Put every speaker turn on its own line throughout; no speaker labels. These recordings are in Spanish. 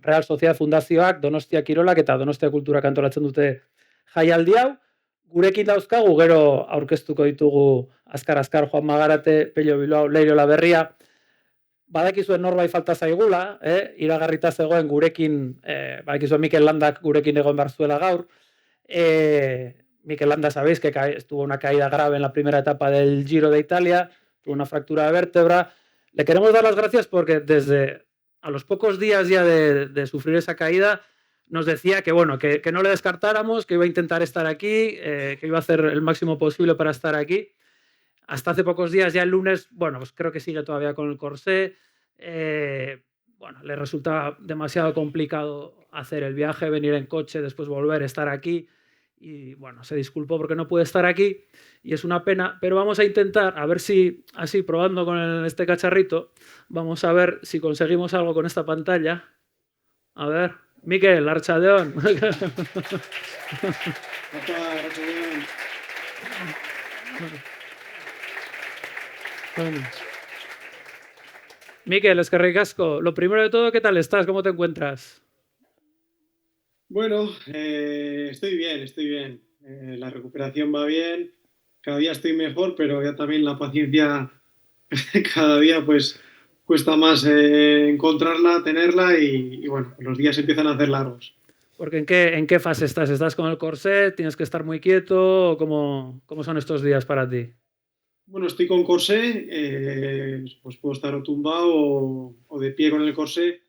Real Sociedad Fundazioak Donostia Kirolak eta Donostia Kulturak antolatzen dute jaialdi hau. Gurekin dauzkagu, gero aurkeztuko ditugu azkar Juan Magarate, Pello Bilbao, Leire Olaberria. Badakizue norbait falta zaigula, iragarrita zegoen gurekin, badakizue Mikel Landak gurekin egon behar zuela gaur. Mikel Landa, sabéis que tuvo una caída grave en la primera etapa del Giro de Italia, tuvo una fractura de vértebra. Le queremos dar las gracias porque desde a los pocos días ya de sufrir esa caída nos decía que bueno, que no le descartáramos, que iba a intentar estar aquí, que iba a hacer el máximo posible para estar aquí. Hasta hace pocos días, ya el lunes, pues creo que sigue todavía con el corsé. Le resulta demasiado complicado hacer el viaje, venir en coche, después volver, estar aquí. Y se disculpó porque no puede estar aquí y es una pena, pero vamos a intentar, a ver si, así probando con este cacharrito, vamos a ver si conseguimos algo con esta pantalla. A ver, Mikel, Arratsaldeon. Mikel, eskerrik asko. Lo primero de todo, ¿qué tal estás? ¿Cómo te encuentras?
Bueno, estoy bien. La recuperación va bien. Cada día estoy mejor, pero ya también la paciencia cada día pues cuesta más encontrarla, tenerla y los días empiezan a hacer largos.
Porque ¿en qué fase estás? ¿Estás con el corsé? ¿Tienes que estar muy quieto? ¿Cómo son estos días para ti?
Bueno, estoy con corsé, pues puedo estar o tumbado o de pie con el corsé.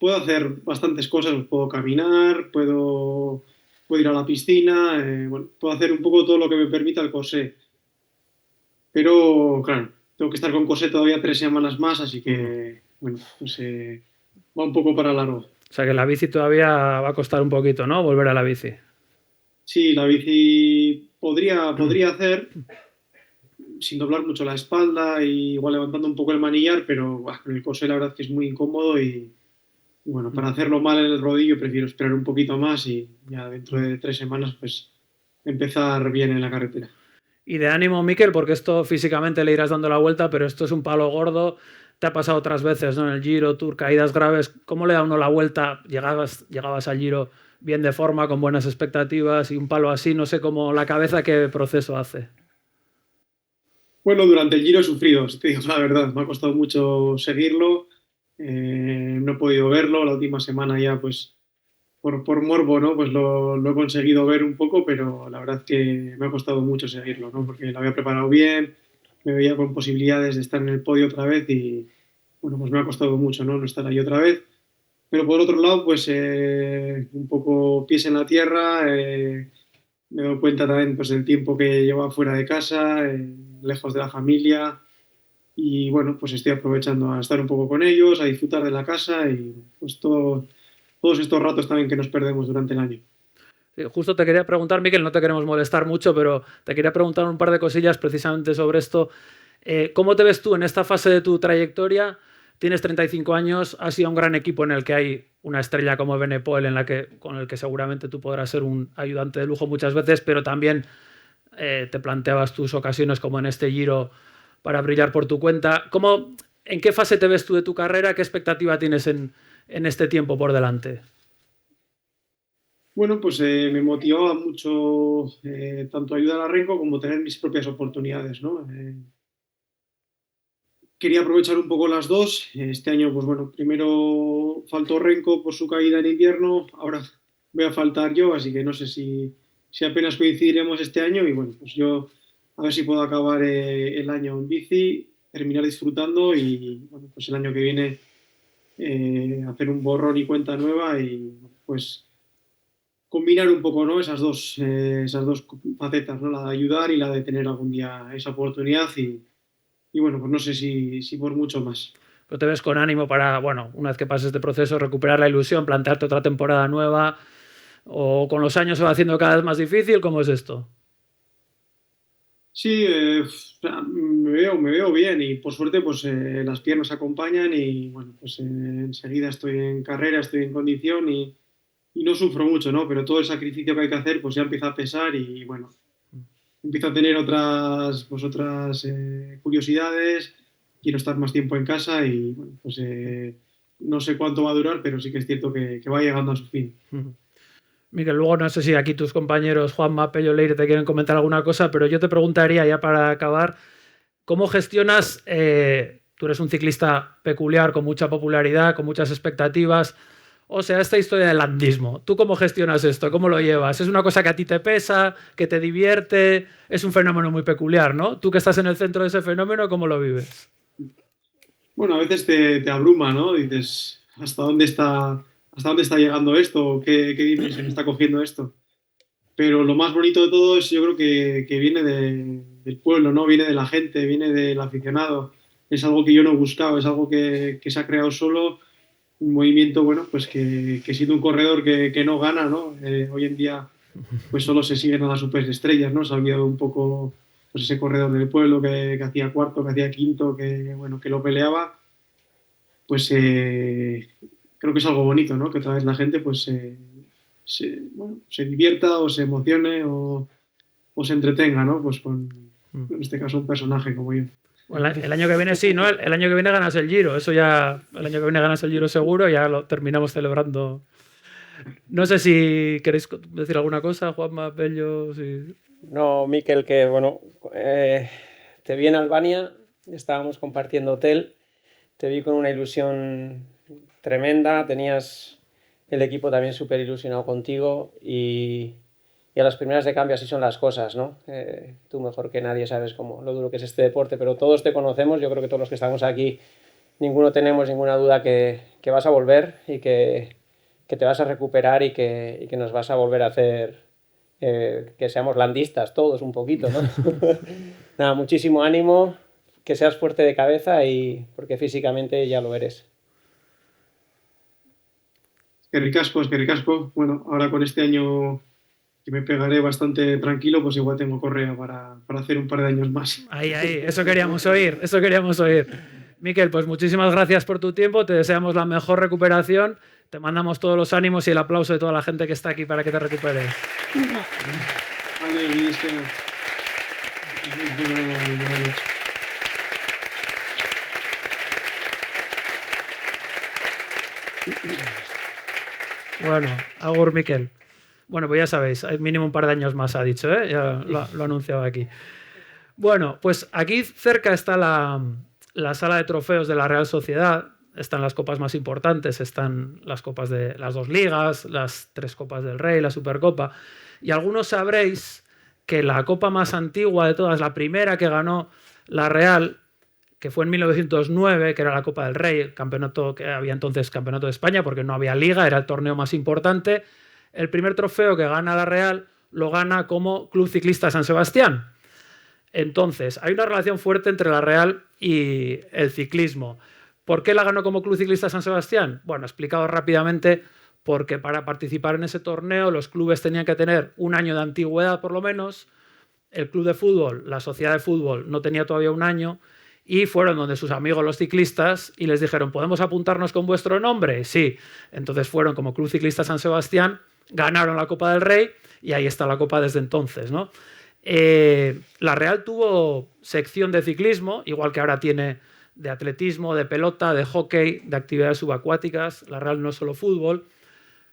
Puedo hacer bastantes cosas, puedo caminar, puedo ir a la piscina, puedo hacer un poco todo lo que me permita el corsé. Pero, claro, tengo que estar con corsé todavía 3 semanas más, así que, va un poco para largo.
O sea que la bici todavía va a costar un poquito, ¿no? Volver a la bici.
Sí, la bici podría hacer sin doblar mucho la espalda y igual levantando un poco el manillar, pero con el corsé la verdad que es muy incómodo y para hacerlo mal en el rodillo prefiero esperar un poquito más y ya dentro de 3 semanas pues empezar bien en la carretera.
Y de ánimo, Mikel, porque esto físicamente le irás dando la vuelta, pero esto es un palo gordo. Te ha pasado otras veces, ¿no? En el Giro, Tour, caídas graves. ¿Cómo le da uno la vuelta? Llegabas al Giro bien de forma, con buenas expectativas y un palo así, no sé cómo la cabeza qué proceso hace.
Bueno, durante el Giro he sufrido, si te digo la verdad, me ha costado mucho seguirlo, no he podido verlo, la última semana ya pues por morbo, ¿no? Pues lo he conseguido ver un poco, pero la verdad que me ha costado mucho seguirlo, ¿no? Porque lo había preparado bien, me veía con posibilidades de estar en el podio otra vez y pues me ha costado mucho, ¿no? No estar ahí otra vez. Pero por otro lado, pues un poco pies en la tierra, me doy cuenta también pues del tiempo que llevaba fuera de casa, lejos de la familia y pues estoy aprovechando a estar un poco con ellos, a disfrutar de la casa y pues todos estos ratos también que nos perdemos durante el año.
Sí, justo te quería preguntar, Mikel, no te queremos molestar mucho, pero te quería preguntar un par de cosillas precisamente sobre esto. ¿Cómo te ves tú en esta fase de tu trayectoria? Tienes 35 años, has sido un gran equipo en el que hay una estrella como Benepol con el que seguramente tú podrás ser un ayudante de lujo muchas veces, pero también te planteabas tus ocasiones como en este Giro para brillar por tu cuenta. ¿En qué fase te ves tú de tu carrera? ¿Qué expectativa tienes en este tiempo por delante?
Bueno, pues me motivaba mucho tanto ayudar a Renko como tener mis propias oportunidades, ¿no? Quería aprovechar un poco las dos. Este año, pues bueno, primero faltó Renko por su caída en invierno, ahora voy a faltar yo, así que no sé si apenas coincidiremos este año y pues yo a ver si puedo acabar el año en bici, terminar disfrutando y pues el año que viene hacer un borrón y cuenta nueva y pues combinar un poco, ¿no? Esas dos facetas, ¿no? La de ayudar y la de tener algún día esa oportunidad y pues no sé si por mucho más.
Pero te ves con ánimo para, una vez que pases este proceso, recuperar la ilusión, plantearte otra temporada nueva, o con los años se va haciendo cada vez más difícil. ¿Cómo es esto?
Sí, me veo bien y por suerte pues las piernas acompañan y pues enseguida estoy en carrera, estoy en condición y no sufro mucho, ¿no? Pero todo el sacrificio que hay que hacer pues ya empieza a pesar y empiezo a tener otras curiosidades, quiero estar más tiempo en casa y no sé cuánto va a durar, pero sí que es cierto que va llegando a su fin.
Miguel, luego no sé si aquí tus compañeros Juanma, Pello, Leire te quieren comentar alguna cosa, pero yo te preguntaría ya para acabar, ¿cómo gestionas? Tú eres un ciclista peculiar, con mucha popularidad, con muchas expectativas. O sea, esta historia del landismo. ¿Tú cómo gestionas esto? ¿Cómo lo llevas? ¿Es una cosa que a ti te pesa, que te divierte? Es un fenómeno muy peculiar, ¿no? Tú que estás en el centro de ese fenómeno, ¿cómo lo vives?
Bueno, a veces te abruma, ¿no? Dices, hasta dónde está llegando esto? ¿Qué dimensión está cogiendo esto? Pero lo más bonito de todo es, yo creo que viene del pueblo, ¿no? Viene de la gente, viene del aficionado. Es algo que yo no he buscado, es algo que se ha creado solo, un movimiento, bueno, pues que siendo un corredor que no gana, ¿no? Hoy en día, pues solo se siguen a las superestrellas, ¿no? Se ha olvidado un poco, pues ese corredor del pueblo que hacía cuarto, que hacía quinto, bueno, que lo peleaba, pues creo que es algo bonito, ¿no? Que otra vez la gente, pues, bueno, se divierta o se emocione o se entretenga, ¿no? Pues con, en este caso, un personaje como yo.
Bueno, el año que viene sí, ¿no? El año que viene ganas el Giro. Eso ya, el año que viene ganas el Giro seguro, ya lo terminamos celebrando. No sé si queréis decir alguna cosa, Juanma, Pello. Sí.
No, Miquel, que bueno, te vi en Albania, estábamos compartiendo hotel, te vi con una ilusión tremenda, tenías el equipo también súper ilusionado contigo y a las primeras de cambio así son las cosas, ¿no? Tú mejor que nadie sabes lo duro que es este deporte, pero todos te conocemos, yo creo que todos los que estamos aquí, ninguno tenemos ninguna duda que vas a volver y que te vas a recuperar y que nos vas a volver a hacer que seamos landistas todos un poquito, ¿no? Nada, muchísimo ánimo, que seas fuerte de cabeza y porque físicamente ya lo eres.
Es que ricasco. Bueno, ahora con este año que me pegaré bastante tranquilo, pues igual tengo correa para hacer un par de años más.
Ahí, eso queríamos oír, eso queríamos oír. Miquel, pues muchísimas gracias por tu tiempo, te deseamos la mejor recuperación, te mandamos todos los ánimos y el aplauso de toda la gente que está aquí para que te recuperes.
Vale, es que...
Bueno, agur Miquel. Bueno, pues ya sabéis, hay mínimo un par de años más, ha dicho, ¿eh? Ya lo ha anunciado aquí. Bueno, pues aquí cerca está la sala de trofeos de la Real Sociedad. Están las copas más importantes, están las copas de las 2 ligas, las 3 copas del Rey, la Supercopa. Y algunos sabréis que la copa más antigua de todas, la primera que ganó la Real, que fue en 1909, que era la Copa del Rey, el campeonato que había entonces Campeonato de España, porque no había liga, era el torneo más importante. El primer trofeo que gana la Real lo gana como Club Ciclista San Sebastián. Entonces, hay una relación fuerte entre la Real y el ciclismo. ¿Por qué la ganó como Club Ciclista San Sebastián? Bueno, explicado rápidamente, porque para participar en ese torneo los clubes tenían que tener un año de antigüedad por lo menos. El club de fútbol, la sociedad de fútbol, no tenía todavía un año y fueron donde sus amigos los ciclistas y les dijeron, ¿podemos apuntarnos con vuestro nombre? Sí. Entonces fueron como Club Ciclista San Sebastián, ganaron la Copa del Rey y ahí está la Copa desde entonces, ¿no? La Real tuvo sección de ciclismo, igual que ahora tiene de atletismo, de pelota, de hockey, de actividades subacuáticas. La Real no es solo fútbol.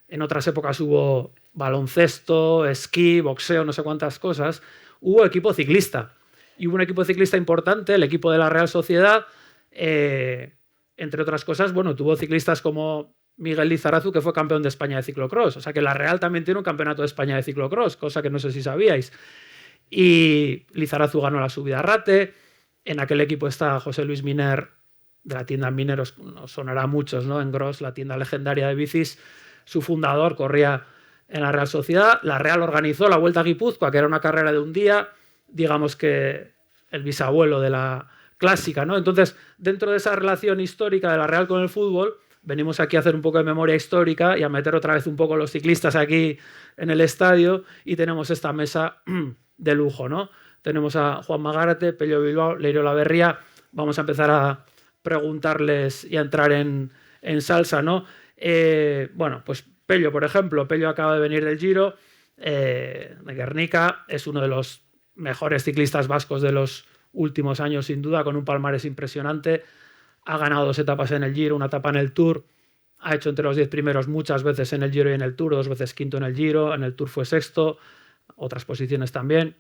En otras épocas hubo baloncesto, esquí, boxeo, no sé cuántas cosas. Hubo equipo ciclista. Y hubo un equipo ciclista importante, el equipo de la Real Sociedad. Entre otras cosas, bueno, tuvo ciclistas como Miguel Lizarazu, que fue campeón de España de ciclocross. O sea que la Real también tiene un campeonato de España de ciclocross, cosa que no sé si sabíais. Y Lizarazu ganó la subida a Rate. En aquel equipo está José Luis Miner, de la tienda Miner, os sonará a muchos, ¿no? En Gros, la tienda legendaria de bicis. Su fundador corría en la Real Sociedad. La Real organizó la Vuelta a Guipúzcoa, que era una carrera de un día, digamos que el bisabuelo de la clásica, ¿no? Entonces, dentro de esa relación histórica de la Real con el fútbol, venimos aquí a hacer un poco de memoria histórica y a meter otra vez un poco los ciclistas aquí en el estadio y tenemos esta mesa de lujo, ¿no? Tenemos a Juanma Gárate, Pello Bilbao, Leire Olaverría. Vamos a empezar a preguntarles y a entrar en salsa, ¿no? Bueno, pues Pello, por ejemplo. Pello acaba de venir del Giro de Guernica. Es uno de los mejores ciclistas vascos de los últimos años, sin duda, con un palmarés impresionante. Ha ganado 2 etapas en el Giro, una etapa en el Tour. ha hecho entre los 10 primeros muchas veces en el Giro y en el Tour, 2 veces quinto en el Giro, en el Tour fue sexto, otras posiciones también.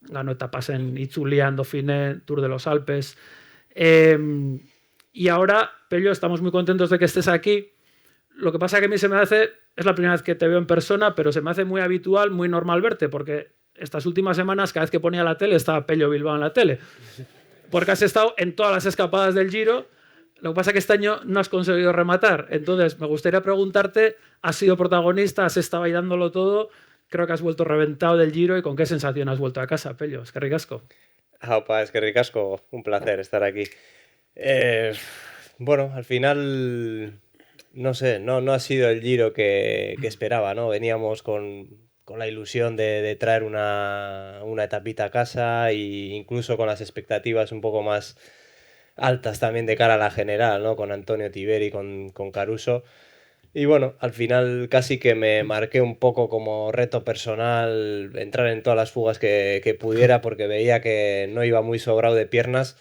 Ganó etapas en Itzulia, en Dauphiné, Tour de los Alpes. Y ahora, Pello, estamos muy contentos de que estés aquí. Lo que pasa que a mí se me hace, es la primera vez que te veo en persona, pero se me hace muy habitual, muy normal verte, porque estas últimas semanas, cada vez que ponía la tele, estaba Pello Bilbao en la tele. Porque has estado en todas las escapadas del Giro. Lo que pasa es que este año no has conseguido rematar. Entonces, me gustaría preguntarte, has sido protagonista, has estado ahí dándolo todo, creo que has vuelto reventado del Giro, y con qué sensación has vuelto a casa, Pello. Es que ricasco.
Aupa, es que ricasco, un placer estar aquí. Bueno, al final, no sé, no ha sido el Giro que esperaba, ¿no? Veníamos con la ilusión de traer una etapita a casa, e incluso con las expectativas un poco más altas también de cara a la general, ¿no? Con Antonio Tiberi, con Caruso. Y bueno, al final casi que me marqué un poco como reto personal entrar en todas las fugas que pudiera, porque veía que no iba muy sobrado de piernas,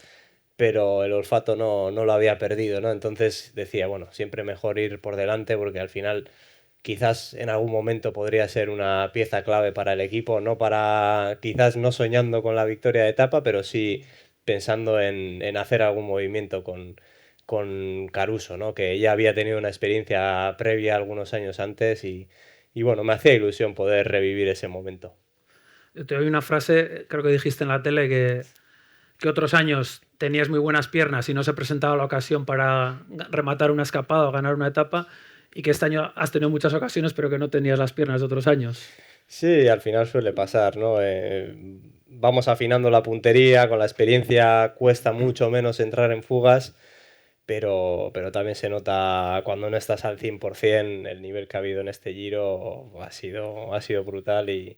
pero el olfato no lo había perdido, ¿no? Entonces decía, bueno, siempre mejor ir por delante, porque al final quizás en algún momento podría ser una pieza clave para el equipo, quizás no soñando con la victoria de etapa, pero sí pensando en hacer algún movimiento con Caruso, ¿no? Que ya había tenido una experiencia previa algunos años antes, y bueno, me hacía ilusión poder revivir ese momento.
Yo te oí una frase, creo que dijiste en la tele, que otros años tenías muy buenas piernas y no se presentaba la ocasión para rematar una escapada o ganar una etapa, y que este año has tenido muchas ocasiones pero que no tenías las piernas de otros años.
Sí, al final suele pasar, ¿no? Vamos afinando la puntería, con la experiencia cuesta mucho menos entrar en fugas, pero también se nota cuando no estás al 100%. El nivel que ha habido en este Giro ha sido brutal, y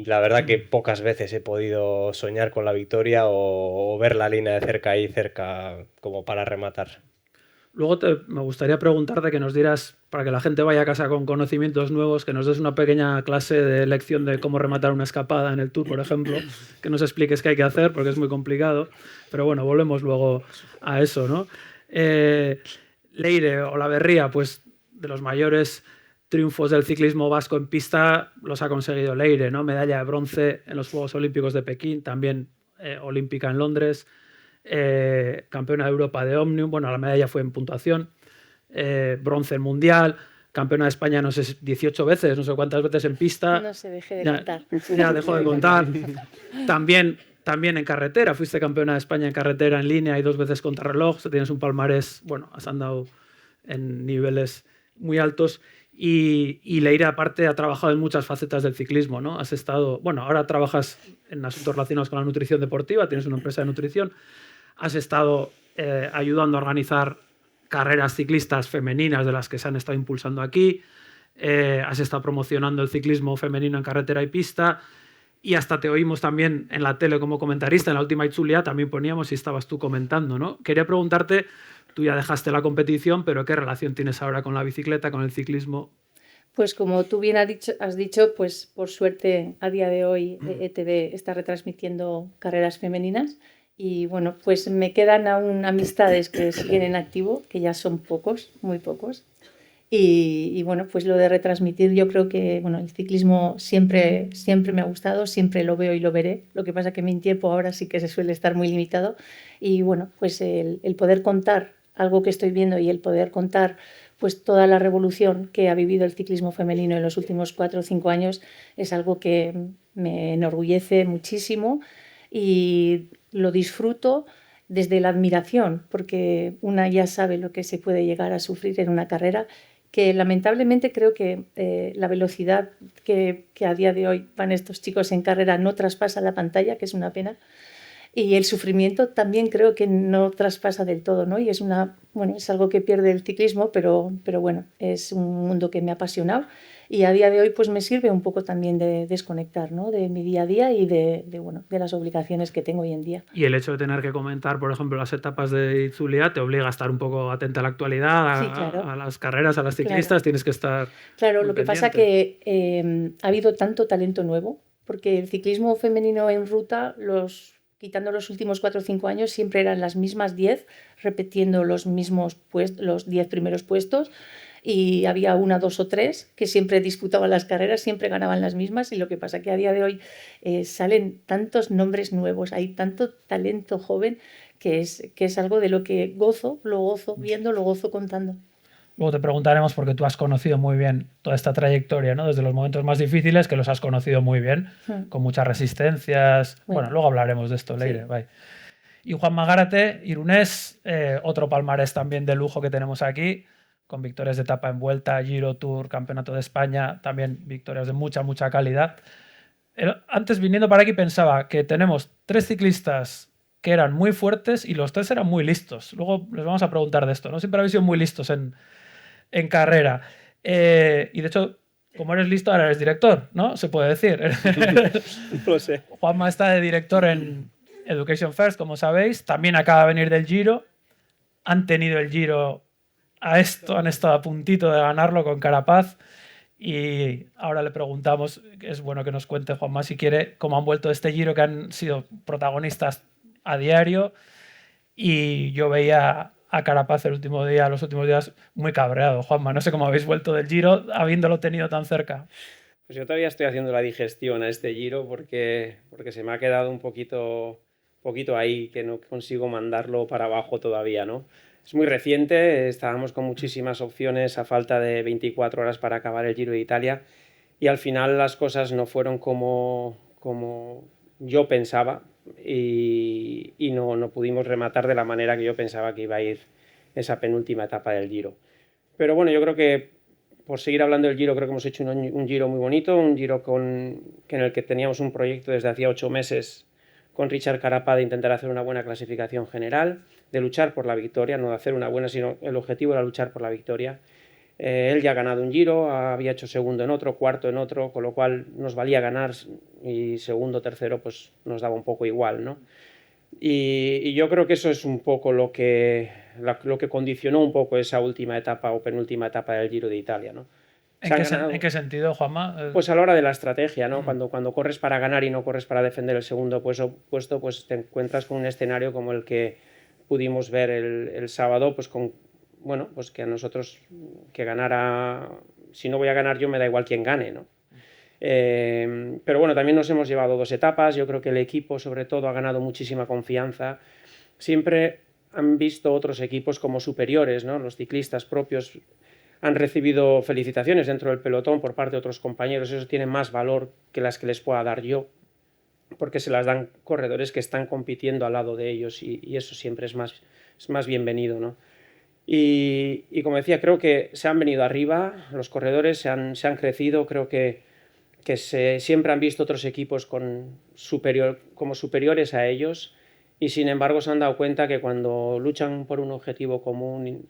la verdad que pocas veces he podido soñar con la victoria o ver la línea de cerca ahí cerca como para rematar.
Luego me gustaría preguntarte, que nos dieras, para que la gente vaya a casa con conocimientos nuevos, que nos des una pequeña clase de lección de cómo rematar una escapada en el Tour, por ejemplo, que nos expliques qué hay que hacer, porque es muy complicado. Pero bueno, volvemos luego a eso, ¿no? Leire Olaverría, pues de los mayores triunfos del ciclismo vasco en pista los ha conseguido Leire, ¿no? Medalla de bronce en los Juegos Olímpicos de Pekín, también olímpica en Londres. Campeona de Europa de Omnium, bueno, la medalla fue en puntuación, bronce en Mundial, campeona de España, no sé, 18 veces, no sé cuántas veces en pista.
No se deje de contar.
Ya dejó de contar. También en carretera, fuiste campeona de España en carretera en línea y 2 veces contrarreloj, tienes un palmarés, bueno, has andado en niveles muy altos. Y Leire, aparte, ha trabajado en muchas facetas del ciclismo, ¿no? Has estado, bueno, ahora trabajas en asuntos relacionados con la nutrición deportiva, tienes una empresa de nutrición. Has estado ayudando a organizar carreras ciclistas femeninas de las que se han estado impulsando aquí. Has estado promocionando el ciclismo femenino en carretera y pista. Y hasta te oímos también en la tele como comentarista. En la última Itzulia también poníamos y estabas tú comentando, ¿no? Quería preguntarte, tú ya dejaste la competición, pero ¿qué relación tienes ahora con la bicicleta, con el ciclismo?
Pues como tú bien has dicho, pues por suerte a día de hoy ETV está retransmitiendo carreras femeninas. Y bueno, pues me quedan aún amistades que siguen en activo, que ya son pocos, muy pocos. Y bueno, pues lo de retransmitir, yo creo que bueno, el ciclismo siempre me ha gustado, siempre lo veo y lo veré. Lo que pasa que mi tiempo ahora sí que se suele estar muy limitado. Y bueno, pues el poder contar algo que estoy viendo y el poder contar pues toda la revolución que ha vivido el ciclismo femenino en los últimos 4 o 5 años es algo que me enorgullece muchísimo. Y lo disfruto desde la admiración, porque una ya sabe lo que se puede llegar a sufrir en una carrera, que lamentablemente creo que la velocidad que a día de hoy van estos chicos en carrera no traspasa la pantalla, que es una pena, y el sufrimiento también creo que no traspasa del todo, ¿no? Y es algo que pierde el ciclismo, pero bueno, es un mundo que me ha apasionado. Y a día de hoy pues me sirve un poco también de desconectar, ¿no? De mi día a día y de las obligaciones que tengo hoy en día.
Y el hecho de tener que comentar, por ejemplo, las etapas de Itzulia te obliga a estar un poco atenta a la actualidad,
Sí, claro.
a las carreras, a las ciclistas, claro. Tienes que estar
Claro,
muy
lo que
pendiente.
pasa que ha habido tanto talento nuevo, porque el ciclismo femenino en ruta, quitando los últimos 4 o 5 años, siempre eran las mismas 10, repitiendo los mismos los 10 primeros puestos. y había una, dos o tres que siempre disputaban las carreras, siempre ganaban las mismas, y lo que pasa que a día de hoy salen tantos nombres nuevos, hay tanto talento joven que es algo de lo que lo gozo viendo, lo gozo contando.
Luego te preguntaremos porque tú has conocido muy bien toda esta trayectoria, ¿no? Desde los momentos más difíciles, que los has conocido muy bien, con muchas resistencias. Bueno, luego hablaremos de esto, Leire. Sí. Bye. Y Juanma Gárate, irunés, otro palmarés también de lujo que tenemos aquí, con victorias de etapa en Vuelta, Giro, Tour, Campeonato de España, también victorias de mucha, mucha calidad. Antes, viniendo para aquí, pensaba que tenemos 3 ciclistas que eran muy fuertes y los 3 eran muy listos. Luego les vamos a preguntar de esto, ¿no? Siempre habéis sido muy listos en carrera. Y de hecho, como eres listo, ahora eres director, ¿no? Se puede decir.
Lo sé.
Juanma está de director en Education First, como sabéis. También acaba de venir del Giro. Han tenido el Giro a esto, han estado a puntito de ganarlo con Carapaz. Y ahora le preguntamos, es bueno que nos cuente Juanma si quiere, cómo han vuelto de este Giro, que han sido protagonistas a diario. Y yo veía a Carapaz los últimos días muy cabreado. Juanma, no sé cómo habéis vuelto del Giro habiéndolo tenido tan cerca.
Pues yo todavía estoy haciendo la digestión a este Giro porque se me ha quedado un poquito ahí, que no consigo mandarlo para abajo todavía, ¿no? Es muy reciente, estábamos con muchísimas opciones a falta de 24 horas para acabar el Giro de Italia y al final las cosas no fueron como yo pensaba y no pudimos rematar de la manera que yo pensaba que iba a ir esa penúltima etapa del Giro. Pero bueno, yo creo que por seguir hablando del Giro, creo que hemos hecho un Giro muy bonito, un Giro en el que teníamos un proyecto desde hacía 8 meses con Richard Carapaz de intentar hacer una buena clasificación general, de luchar por la victoria, no de hacer una buena, sino el objetivo era luchar por la victoria. Él ya ha ganado un Giro, había hecho segundo en otro, cuarto en otro, con lo cual nos valía ganar y segundo, tercero, pues nos daba un poco igual, ¿no? Y yo creo que eso es un poco lo que condicionó un poco esa última etapa o penúltima etapa del Giro de Italia, ¿no?
¿En qué sentido, Juanma?
Pues a la hora de la estrategia, ¿no? Cuando corres para ganar y no corres para defender el segundo puesto, pues te encuentras con un escenario como el que pudimos ver el sábado, pues pues que a nosotros que ganara, si no voy a ganar yo me da igual quién gane, ¿no? Pero bueno, también nos hemos llevado 2 etapas, yo creo que el equipo sobre todo ha ganado muchísima confianza, siempre han visto otros equipos como superiores, ¿no? Los ciclistas propios han recibido felicitaciones dentro del pelotón por parte de otros compañeros, eso tiene más valor que las que les pueda dar yo, porque se las dan corredores que están compitiendo al lado de ellos y eso siempre es más bienvenido, ¿no? Y como decía, creo que se han venido arriba, los corredores se han crecido, creo que siempre han visto otros equipos como superiores a ellos y sin embargo se han dado cuenta que cuando luchan por un objetivo común,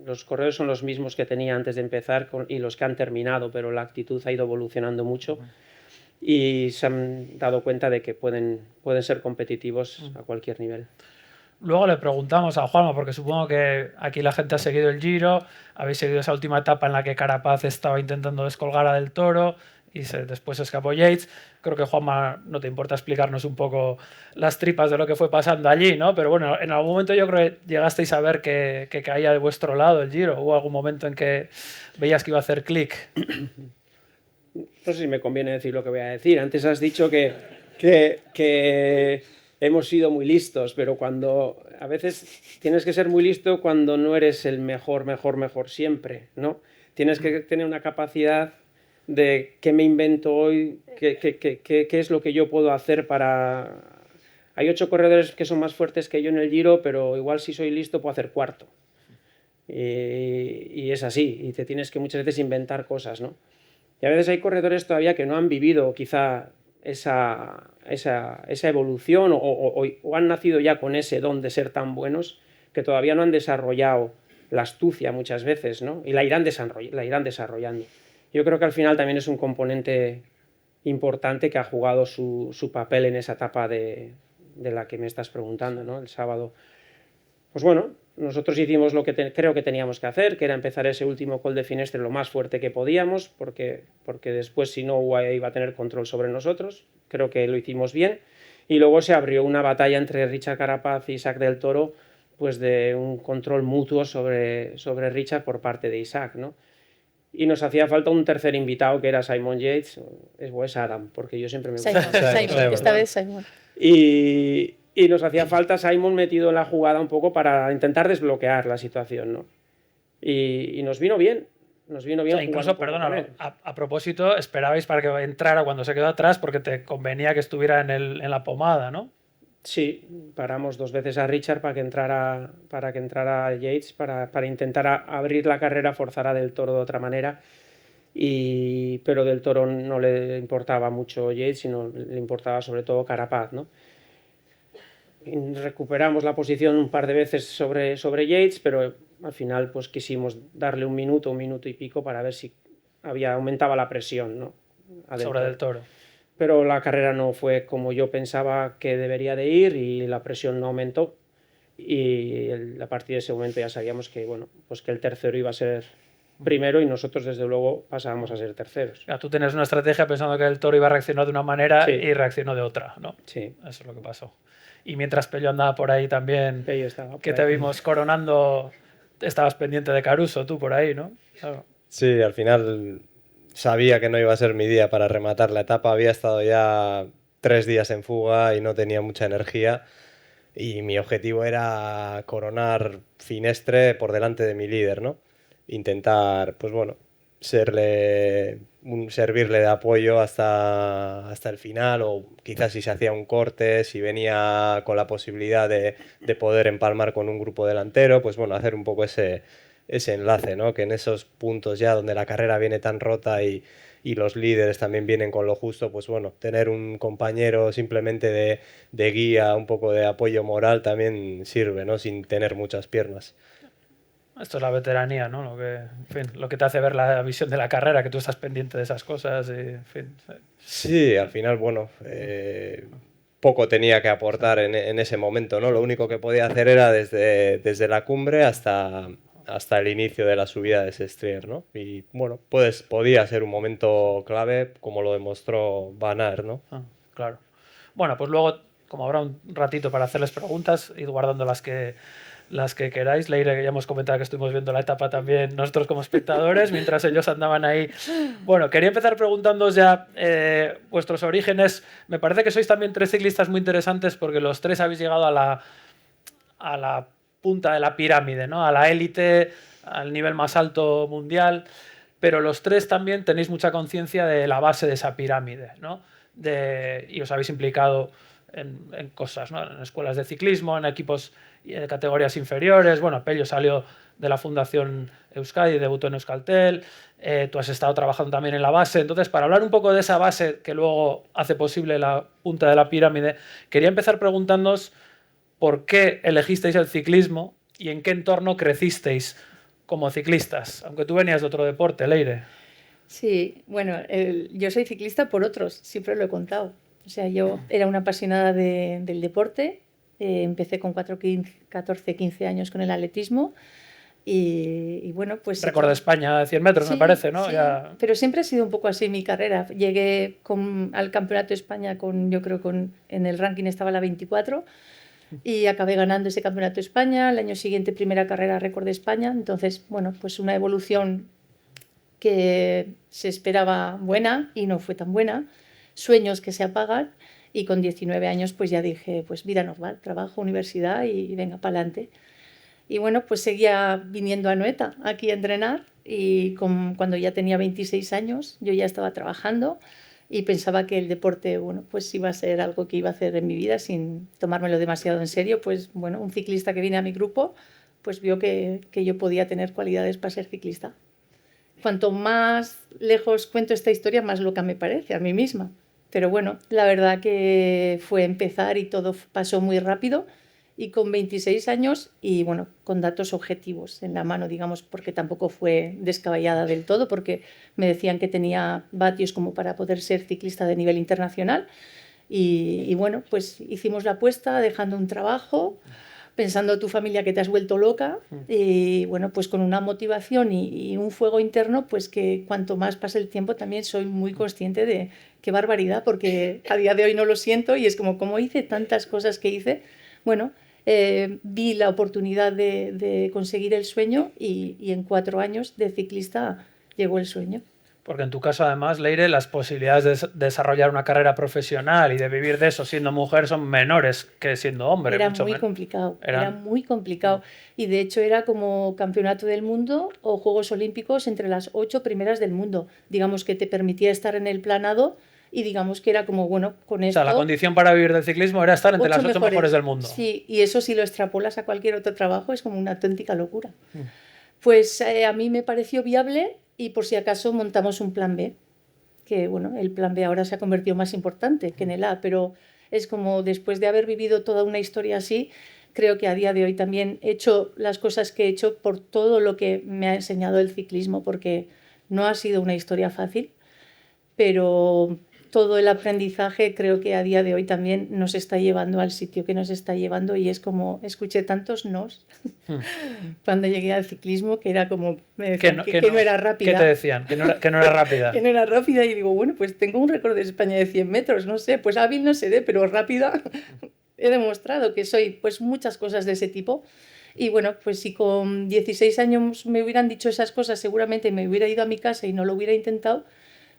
los corredores son los mismos que tenía antes de empezar y los que han terminado, pero la actitud ha ido evolucionando mucho y se han dado cuenta de que pueden ser competitivos a cualquier nivel.
Luego le preguntamos a Juanma, porque supongo que aquí la gente ha seguido el Giro, habéis seguido esa última etapa en la que Carapaz estaba intentando descolgar a Del Toro y después escapó Yates. Creo que Juanma, no te importa explicarnos un poco las tripas de lo que fue pasando allí, ¿no? Pero bueno, en algún momento yo creo que llegasteis a ver que caía de vuestro lado el Giro. ¿Hubo algún momento en que veías que iba a hacer clic?
No sé si me conviene decir lo que voy a decir. Antes has dicho que hemos sido muy listos, pero a veces tienes que ser muy listo cuando no eres el mejor siempre, ¿no? Tienes que tener una capacidad de qué me invento hoy, qué es lo que yo puedo hacer para... Hay 8 corredores que son más fuertes que yo en el Giro, pero igual si soy listo puedo hacer cuarto. Y es así, y te tienes que muchas veces inventar cosas, ¿no? Y a veces hay corredores todavía que no han vivido quizá esa evolución o han nacido ya con ese don de ser tan buenos que todavía no han desarrollado la astucia muchas veces, ¿no? Y la irán desarrollando. Yo creo que al final también es un componente importante que ha jugado su papel en esa etapa de la que me estás preguntando, ¿no? El sábado. Pues bueno, nosotros hicimos lo que creo que teníamos que hacer, que era empezar ese último Col de Finestre lo más fuerte que podíamos, porque después si no UAE iba a tener control sobre nosotros. Creo que lo hicimos bien. Y luego se abrió una batalla entre Richard Carapaz y Isaac Del Toro pues de un control mutuo sobre Richard por parte de Isaac, ¿no? Y nos hacía falta un tercer invitado que era Simon Yates, o es Adam, porque yo siempre me gusta.
Simon, esta vez Simon.
Y nos hacía falta Simon metido en la jugada un poco para intentar desbloquear la situación, ¿no? Y nos vino bien. Nos vino bien.
O sea, incluso, perdónalo, a propósito, esperabais para que entrara cuando se quedó atrás porque te convenía que estuviera en la pomada, ¿no?
Sí, paramos 2 veces a Richard para que entrara Yates, para intentar abrir la carrera, forzar a Del Toro de otra manera. Pero Del Toro no le importaba mucho Yates, sino le importaba sobre todo Carapaz, ¿no? Y recuperamos la posición un par de veces sobre Yates, pero al final pues quisimos darle un minuto y pico para ver si aumentaba la presión, ¿no?
Sobre Del Toro.
Pero la carrera no fue como yo pensaba que debería de ir y la presión no aumentó. Y a partir de ese momento ya sabíamos que, bueno, pues que el tercero iba a ser primero y nosotros desde luego pasábamos a ser terceros.
Ya, tú tienes una estrategia pensando que el Toro iba a reaccionar de una manera
Sí.
y reaccionó de otra, ¿no?
Sí.
Eso es lo que pasó. Y mientras Pello andaba por ahí también,
Pello estaba por
que
ahí.
te vimos coronando, estabas pendiente de Caruso tú por ahí, ¿no? Claro.
Sí, al final sabía que no iba a ser mi día para rematar la etapa. Había estado ya 3 días en fuga y no tenía mucha energía. Y mi objetivo era coronar Finestre por delante de mi líder, ¿no? Intentar, pues bueno, servirle de apoyo hasta el final, o quizás si se hacía un corte, si venía con la posibilidad de poder empalmar con un grupo delantero, pues bueno, hacer un poco ese enlace, ¿no? Que en esos puntos ya donde la carrera viene tan rota y los líderes también vienen con lo justo, pues bueno, tener un compañero simplemente de guía, un poco de apoyo moral también sirve, ¿no? Sin tener muchas piernas.
Esto es la veteranía, ¿no? Lo que te hace ver la visión de la carrera, que tú estás pendiente de esas cosas y, en fin.
Sí, al final, bueno, poco tenía que aportar en ese momento, ¿no? Lo único que podía hacer era desde la cumbre hasta el inicio de la subida de Sestriere, ¿no? Y bueno, pues podía ser un momento clave, como lo demostró Van Aert, ¿no?
Ah, claro. Bueno, pues luego, como habrá un ratito para hacerles preguntas, id guardando las que queráis. Leire, que ya hemos comentado que estuvimos viendo la etapa también nosotros como espectadores, mientras ellos andaban ahí. Bueno, quería empezar preguntándoos ya vuestros orígenes. Me parece que sois también 3 ciclistas muy interesantes porque los 3 habéis llegado a la punta de la pirámide, ¿no? A la élite, al nivel más alto mundial, pero los 3 también tenéis mucha conciencia de la base de esa pirámide, ¿no? Y os habéis implicado en cosas, ¿no? En escuelas de ciclismo, en equipos de categorías inferiores. Bueno, Pello salió de la Fundación Euskadi, debutó en Euskaltel. Tú has estado trabajando también en la base. Entonces, para hablar un poco de esa base que luego hace posible la punta de la pirámide, quería empezar preguntándoos por qué elegisteis el ciclismo y en qué entorno crecisteis como ciclistas, aunque tú venías de otro deporte, Leire.
Sí, bueno, yo soy ciclista por otros, siempre lo he contado. O sea, yo era una apasionada del deporte, empecé con 14, 15 años con el atletismo y bueno, pues...
Récord de España de 100 metros,
sí,
me parece, ¿no?
Sí,
ya...
pero siempre ha sido un poco así mi carrera. Llegué al Campeonato de España en el ranking estaba la 24 y acabé ganando ese Campeonato de España. El año siguiente primera carrera récord de España. Entonces, bueno, pues una evolución que se esperaba buena y no fue tan buena. Sueños que se apagan y con 19 años pues ya dije, pues vida normal, trabajo, universidad y venga para adelante. Y bueno, pues seguía viniendo a Anoeta aquí a entrenar y cuando ya tenía 26 años yo ya estaba trabajando y pensaba que el deporte, bueno, pues iba a ser algo que iba a hacer en mi vida sin tomármelo demasiado en serio. Pues bueno, un ciclista que viene a mi grupo pues vio que yo podía tener cualidades para ser ciclista. Cuanto más lejos cuento esta historia, más loca me parece a mí misma. Pero bueno, la verdad que fue empezar y todo pasó muy rápido y con 26 años y bueno, con datos objetivos en la mano, digamos, porque tampoco fue descabellada del todo, porque me decían que tenía vatios como para poder ser ciclista de nivel internacional y bueno, pues hicimos la apuesta dejando un trabajo, pensando tu familia que te has vuelto loca y bueno, pues con una motivación y un fuego interno, pues que cuanto más pase el tiempo también soy muy consciente de qué barbaridad, porque a día de hoy no lo siento y es como hice tantas cosas que hice, bueno, vi la oportunidad de conseguir el sueño y en 4 años de ciclista llegó el sueño.
Porque en tu caso, además, Leire, las posibilidades de desarrollar una carrera profesional y de vivir de eso siendo mujer son menores que siendo hombre.
Era muy complicado, era muy complicado. Y de hecho era como campeonato del mundo o Juegos Olímpicos entre las 8 primeras del mundo. Digamos que te permitía estar en el planado y digamos que era como, bueno, con esto...
O sea, la condición para vivir del ciclismo era estar entre las 8 mejores del mundo.
Sí, y eso si lo extrapolas a cualquier otro trabajo es como una auténtica locura. Pues a mí me pareció viable y por si acaso montamos un plan B, que bueno, el plan B ahora se ha convertido más importante que en el A, pero es como después de haber vivido toda una historia así, creo que a día de hoy también he hecho las cosas que he hecho por todo lo que me ha enseñado el ciclismo, porque no ha sido una historia fácil, pero todo el aprendizaje creo que a día de hoy también nos está llevando al sitio que nos está llevando y es como, escuché tantos nos cuando llegué al ciclismo que era como, me decían que no era rápida.
¿Qué te decían? Que no era rápida.
Que no era rápida y digo, bueno, pues tengo un récord de España de 100 metros, no sé, pues hábil no seré, pero rápida he demostrado que soy, pues muchas cosas de ese tipo. Y bueno, pues si con 16 años me hubieran dicho esas cosas, seguramente me hubiera ido a mi casa y no lo hubiera intentado.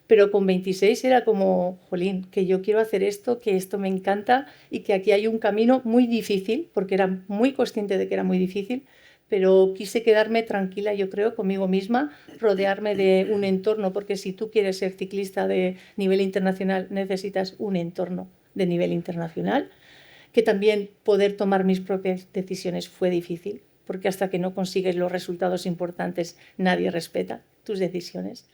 Pero con 26 era como, jolín, que yo quiero hacer esto, que esto me encanta y que aquí hay un camino muy difícil, porque era muy consciente de que era muy difícil, pero quise quedarme tranquila, yo creo, conmigo misma, rodearme de un entorno, porque si tú quieres ser ciclista de nivel internacional, necesitas un entorno de nivel internacional, que también poder tomar mis propias decisiones fue difícil, porque hasta que no consigues los resultados importantes, nadie respeta tus decisiones.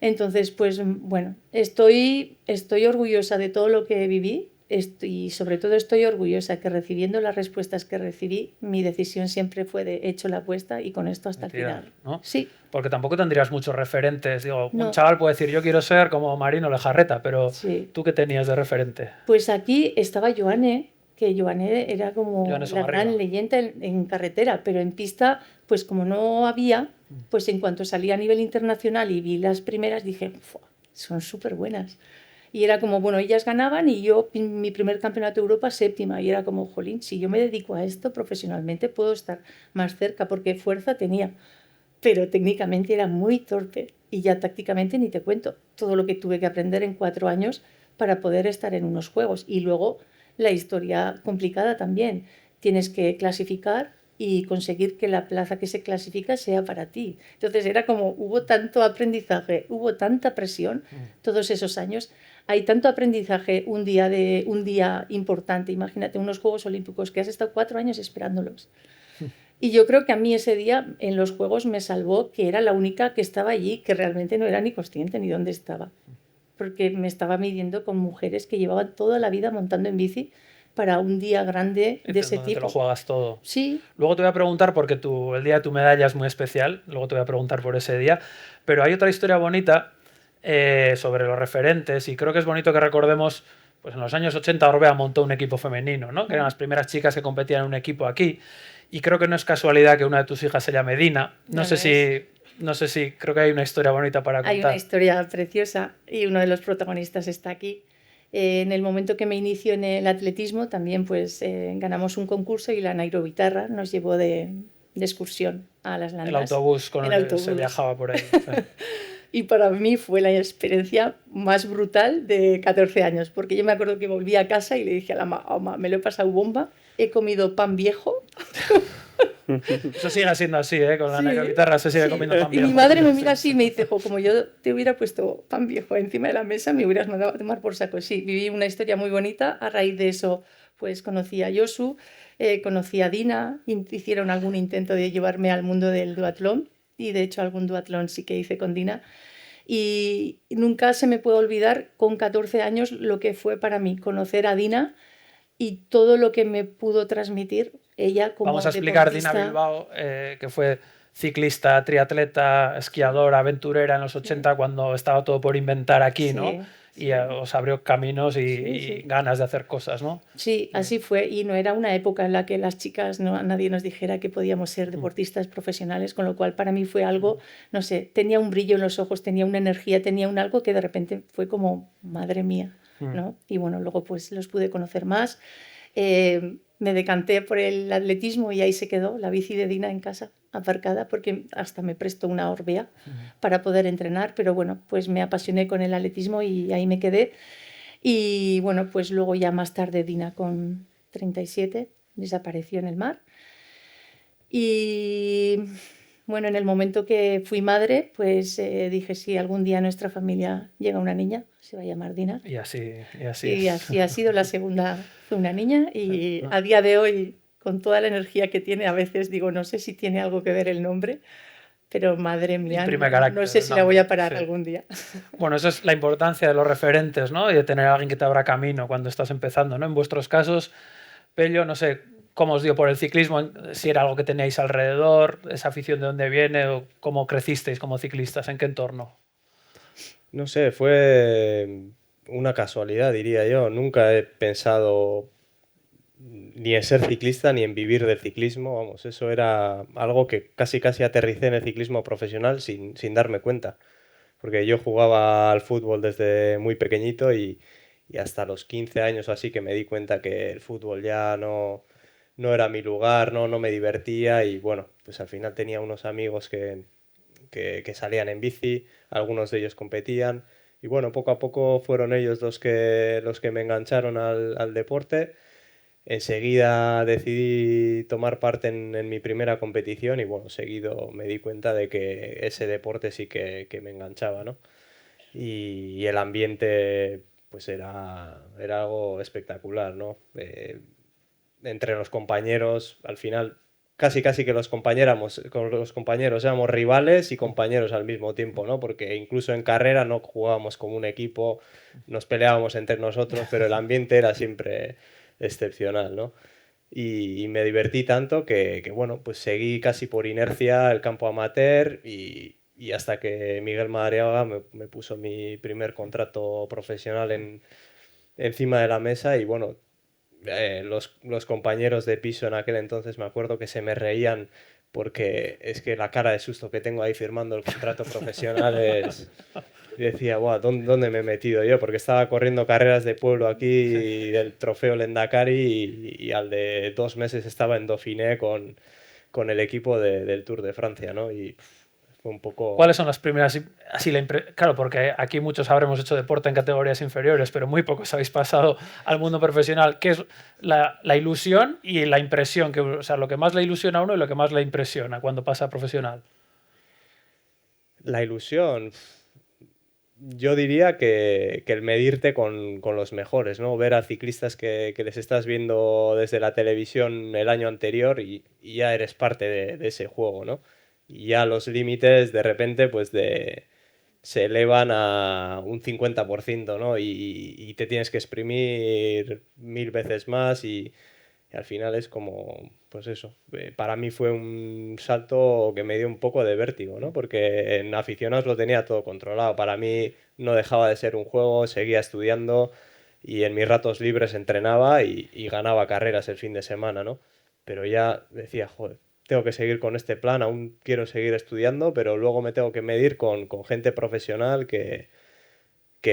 Entonces, pues bueno, estoy orgullosa de todo lo que viví y sobre todo estoy orgullosa que recibiendo las respuestas que recibí, mi decisión siempre fue de hecho la apuesta y con esto hasta el final.
¿No?
Sí.
Porque tampoco tendrías muchos referentes. Digo, no. Un chaval puede decir yo quiero ser como Marino Lejarreta, pero sí. ¿Tú qué tenías de referente?
Pues aquí estaba Joanne, que Joanne era como la gran leyenda en carretera, pero en pista, pues como no había, pues en cuanto salí a nivel internacional y vi las primeras, dije, son súper buenas. Y era como, bueno, ellas ganaban y yo, mi primer campeonato de Europa, 7ª. Y era como, jolín, si yo me dedico a esto profesionalmente, puedo estar más cerca, porque fuerza tenía. Pero técnicamente era muy torpe. Y ya tácticamente ni te cuento todo lo que tuve que aprender en 4 años para poder estar en unos juegos. Y luego la historia complicada también. Tienes que clasificar y conseguir que la plaza que se clasifica sea para ti. Entonces era como, hubo tanto aprendizaje, hubo tanta presión todos esos años. Hay tanto aprendizaje un día importante. Imagínate unos Juegos Olímpicos que has estado 4 años esperándolos. Y yo creo que a mí ese día en los Juegos me salvó que era la única que estaba allí, que realmente no era ni consciente ni dónde estaba. Porque me estaba midiendo con mujeres que llevaban toda la vida montando en bici para un día grande de ese tipo.
Te lo juegas todo.
Sí.
Luego te voy a preguntar, porque el día de tu medalla es muy especial, luego te voy a preguntar por ese día, pero hay otra historia bonita sobre los referentes y creo que es bonito que recordemos, pues en los años 80 Orbea montó un equipo femenino, ¿no? Que eran las primeras chicas que competían en un equipo aquí y creo que no es casualidad que una de tus hijas se llame Dina. No sé si creo que hay una historia bonita para contar.
Hay una historia preciosa y uno de los protagonistas está aquí. En el momento que me inicio en el atletismo también pues ganamos un concurso y la Nairo Vitarra nos llevó de excursión a las Landas.
El autobús con el que se viajaba por ahí.
Y para mí fue la experiencia más brutal de 14 años, porque yo me acuerdo que volví a casa y le dije a la mamá, me lo he pasado bomba, he comido pan viejo.
Eso sigue siendo así, con la Nairo Vitarra se sigue comiendo pan viejo.
Y mi madre me mira así y me dice, como yo te hubiera puesto pan viejo encima de la mesa, me hubieras mandado a tomar por saco. Sí, viví una historia muy bonita. A raíz de eso, pues conocí a Josu, conocí a Dina, hicieron algún intento de llevarme al mundo del duatlón, y de hecho algún duatlón sí que hice con Dina. Y nunca se me puede olvidar con 14 años lo que fue para mí conocer a Dina y todo lo que me pudo transmitir ella como
Vamos a explicar
deportista.
Dina Bilbao, que fue ciclista, triatleta, esquiadora, aventurera en los 80 cuando estaba todo por inventar aquí, ¿no? Y os abrió caminos y ganas de hacer cosas, ¿no?
Sí, así fue. Y no era una época en la que las chicas, nadie nos dijera que podíamos ser deportistas profesionales, con lo cual para mí fue algo, no sé, tenía un brillo en los ojos, tenía una energía, tenía un algo que de repente fue como, madre mía, ¿no? Y bueno, luego pues los pude conocer más. me decanté por el atletismo y ahí se quedó la bici de Dina en casa, aparcada, porque hasta me prestó una Orbea para poder entrenar, pero bueno, pues me apasioné con el atletismo y ahí me quedé. Y bueno, pues luego ya más tarde Dina con 37 desapareció en el mar. Y bueno, en el momento que fui madre, pues dije, si algún día nuestra familia llega una niña, se va a llamar Dina.
Y así
Y
es.
así ha sido, la segunda fue una niña y
Ah.
a día de hoy, con toda la energía que tiene, a veces digo, no sé si tiene algo que ver el nombre, pero madre mía,
Imprime carácter,
no sé si la voy a parar algún día.
Bueno, eso es la importancia de los referentes, ¿no? Y de tener a alguien que te abra camino cuando estás empezando, ¿no? En vuestros casos, Pello, no sé cómo os dio por el ciclismo, si era algo que teníais alrededor, esa afición de dónde viene, o cómo crecisteis como ciclistas, en qué entorno.
No sé, fue una casualidad, diría yo. Nunca he pensado ni en ser ciclista ni en vivir del ciclismo. Vamos, eso era algo que casi aterricé en el ciclismo profesional sin darme cuenta. Porque yo jugaba al fútbol desde muy pequeñito y hasta los 15 años o así que me di cuenta que el fútbol ya no era mi lugar, no me divertía y bueno, pues al final tenía unos amigos que salían en bici, algunos de ellos competían y bueno, poco a poco fueron ellos los que me engancharon al deporte. Enseguida decidí tomar parte en mi primera competición y bueno, seguido me di cuenta de que ese deporte sí que me enganchaba, ¿no? Y el ambiente pues era algo espectacular, ¿no? Entre los compañeros, al final casi que con los compañeros éramos rivales y compañeros al mismo tiempo, ¿no? Porque incluso en carrera no jugábamos como un equipo, nos peleábamos entre nosotros, pero el ambiente era siempre excepcional, ¿no? Y me divertí tanto que, bueno, pues seguí casi por inercia el campo amateur y hasta que Miguel Madariaga me puso mi primer contrato profesional encima de la mesa y bueno, los compañeros de piso en aquel entonces me acuerdo que se me reían porque es que la cara de susto que tengo ahí firmando el contrato profesional es... Y decía, guau, ¿dónde me he metido yo? Porque estaba corriendo carreras de pueblo aquí del trofeo Lendakari y al de 2 meses estaba en Dauphiné con el equipo del Tour de Francia, ¿no? Y fue un poco...
¿Cuáles son las primeras? Así claro, porque aquí muchos habremos hecho deporte en categorías inferiores, pero muy pocos habéis pasado al mundo profesional. ¿Qué es la ilusión y la impresión? O sea, lo que más le ilusiona a uno y lo que más le impresiona cuando pasa a profesional.
La ilusión... Yo diría que el medirte con los mejores, ¿no? Ver a ciclistas que les estás viendo desde la televisión el año anterior y ya eres parte de ese juego, ¿no? Y ya los límites de repente pues se elevan a un 50%, ¿no? Y te tienes que exprimir 1000 veces más y al final es como, pues eso, para mí fue un salto que me dio un poco de vértigo, ¿no? Porque en aficionados lo tenía todo controlado. Para mí no dejaba de ser un juego, seguía estudiando y en mis ratos libres entrenaba y ganaba carreras el fin de semana, ¿no? Pero ya decía, joder, tengo que seguir con este plan, aún quiero seguir estudiando, pero luego me tengo que medir con gente profesional que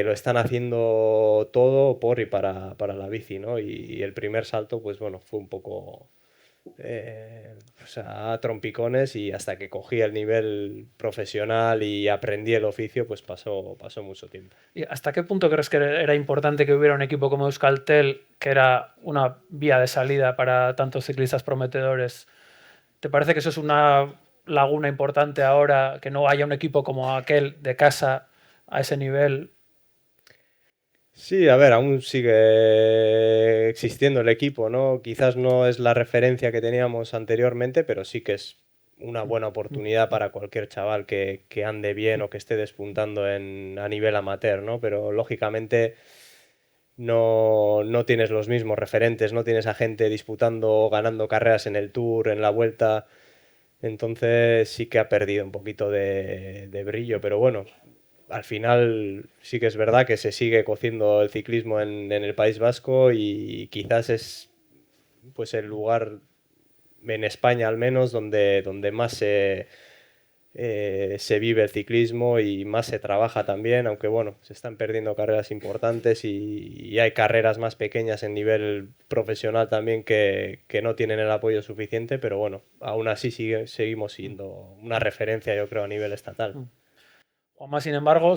lo están haciendo todo por y para la bici, ¿no? Y el primer salto, pues bueno, fue un poco o sea, a trompicones y hasta que cogí el nivel profesional y aprendí el oficio, pues pasó mucho tiempo.
¿Y hasta qué punto crees que era importante que hubiera un equipo como Euskaltel, que era una vía de salida para tantos ciclistas prometedores? ¿Te parece que eso es una laguna importante ahora, que no haya un equipo como aquel de casa a ese nivel?
Sí, a ver, aún sigue existiendo el equipo, ¿no? Quizás no es la referencia que teníamos anteriormente, pero sí que es una buena oportunidad para cualquier chaval que ande bien o que esté despuntando a nivel amateur, ¿no? Pero lógicamente no tienes los mismos referentes, no tienes a gente disputando o ganando carreras en el Tour, en la Vuelta, entonces sí que ha perdido un poquito de brillo, pero bueno, al final sí que es verdad que se sigue cociendo el ciclismo en el País Vasco y quizás es pues el lugar en España al menos donde más se vive el ciclismo y más se trabaja también, aunque bueno, se están perdiendo carreras importantes y hay carreras más pequeñas en nivel profesional también que no tienen el apoyo suficiente, pero bueno, aún así seguimos siendo una referencia, yo creo, a nivel estatal.
Juanma, sin embargo,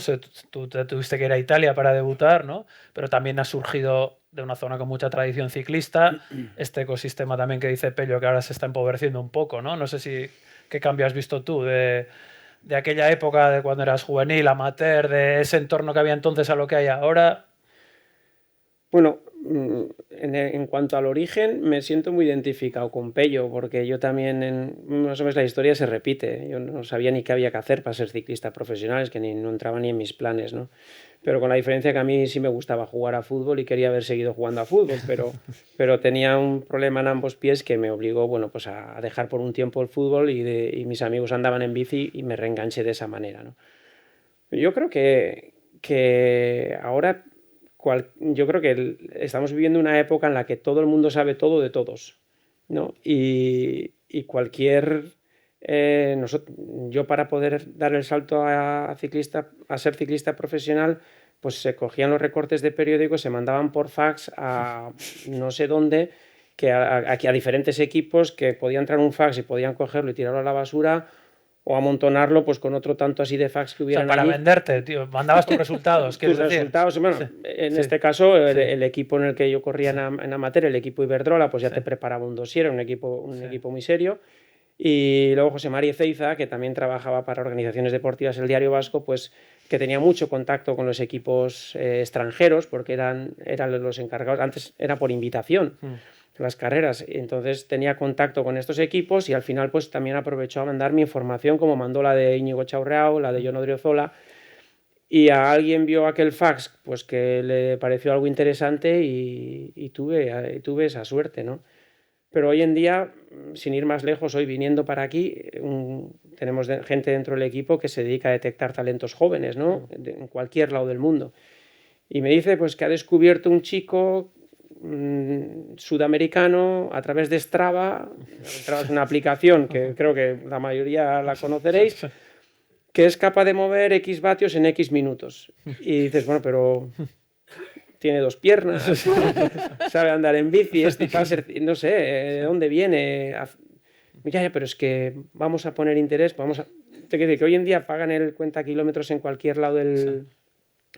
tú te tuviste que ir a Italia para debutar, ¿no? Pero también has surgido de una zona con mucha tradición ciclista, este ecosistema también que dice Pello que ahora se está empobreciendo un poco, ¿no? No sé qué cambio has visto tú de aquella época, de cuando eras juvenil, amateur, de ese entorno que había entonces a lo que hay ahora.
Bueno, en cuanto al origen, me siento muy identificado con Pello, porque yo también, más o menos la historia se repite. Yo no sabía ni qué había que hacer para ser ciclista profesional, es que no entraba ni en mis planes, ¿no? Pero con la diferencia que a mí sí me gustaba jugar a fútbol y quería haber seguido jugando a fútbol, pero tenía un problema en ambos pies que me obligó, bueno, pues a dejar por un tiempo el fútbol y mis amigos andaban en bici y me reenganché de esa manera, ¿no? Yo creo que ahora yo creo que estamos viviendo una época en la que todo el mundo sabe todo de todos, ¿no? Y yo para poder dar el salto a ser ciclista profesional, pues se cogían los recortes de periódicos, se mandaban por fax a no sé dónde, a diferentes equipos que podían traer un fax y podían cogerlo y tirarlo a la basura, o amontonarlo pues con otro tanto así de fax que hubieran,
o sea, para
allí.
venderte, tío, mandabas tus resultados.
Tus resultados, bueno, sí. En este caso, el equipo en el que yo corría en amateur, el equipo Iberdrola, pues ya te preparaba un dossier, un equipo muy serio. Y luego José María Ezeiza, que también trabajaba para organizaciones deportivas, el Diario Vasco, pues que tenía mucho contacto con los equipos extranjeros, porque eran los encargados, antes era por invitación las carreras, entonces tenía contacto con estos equipos y al final pues también aprovechó a mandar mi información, como mandó la de Íñigo Chaurreao, la de Jon Odriozola, y a alguien vio aquel fax pues que le pareció algo interesante y tuve esa suerte, ¿no? Pero hoy en día, sin ir más lejos, hoy viniendo para aquí, tenemos gente dentro del equipo que se dedica a detectar talentos jóvenes, ¿no? En cualquier lado del mundo. Y me dice pues que ha descubierto un chico sudamericano a través de Strava. Strava es una aplicación que creo que la mayoría la conoceréis, que es capaz de mover X vatios en X minutos. Y dices, bueno, pero tiene 2 piernas, sabe andar en bici, no sé, ¿de dónde viene? Ya, pero es que vamos a poner interés, te quiero decir que hoy en día pagan el cuenta kilómetros en cualquier lado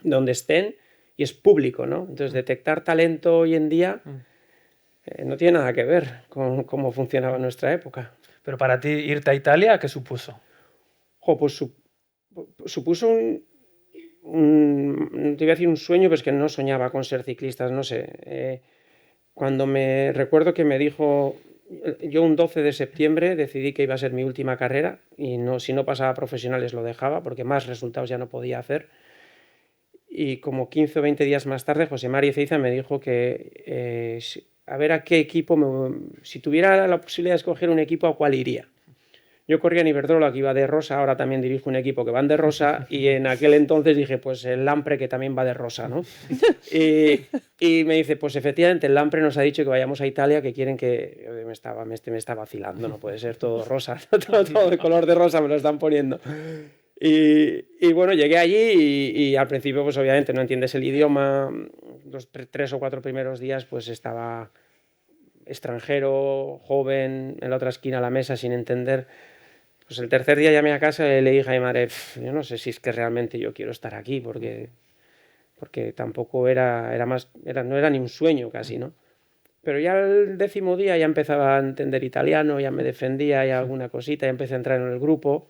donde estén, y es público, ¿no? Entonces, detectar talento hoy en día no tiene nada que ver con cómo funcionaba en nuestra época.
Pero para ti, irte a Italia, ¿qué supuso?
Pues supuso no te iba a decir un sueño, pero es que no soñaba con ser ciclista, no sé. Cuando recuerdo que me dijo, yo un 12 de septiembre decidí que iba a ser mi última carrera y si no pasaba a profesionales lo dejaba porque más resultados ya no podía hacer. Y como 15 o 20 días más tarde, José María Ezeiza me dijo que a ver a qué equipo, si tuviera la posibilidad de escoger un equipo, ¿a cuál iría? Yo corría en Iberdrola, que iba de rosa, ahora también dirijo un equipo que van de rosa, y en aquel entonces dije, pues el Lampre, que también va de rosa, ¿no? Y me dice, pues efectivamente, el Lampre nos ha dicho que vayamos a Italia, que quieren que... Me está vacilando, no puede ser todo rosa, todo de color de rosa me lo están poniendo. Y bueno, llegué allí y al principio, pues obviamente no entiendes el idioma, los 3 o 4 primeros días, pues estaba extranjero, joven, en la otra esquina de la mesa sin entender. Pues el tercer día llamé a casa y le dije a mi madre, yo no sé si es que realmente yo quiero estar aquí, porque tampoco no era ni un sueño casi, ¿no? Pero ya el 10º día ya empezaba a entender italiano, ya me defendía, ya alguna cosita, ya empecé a entrar en el grupo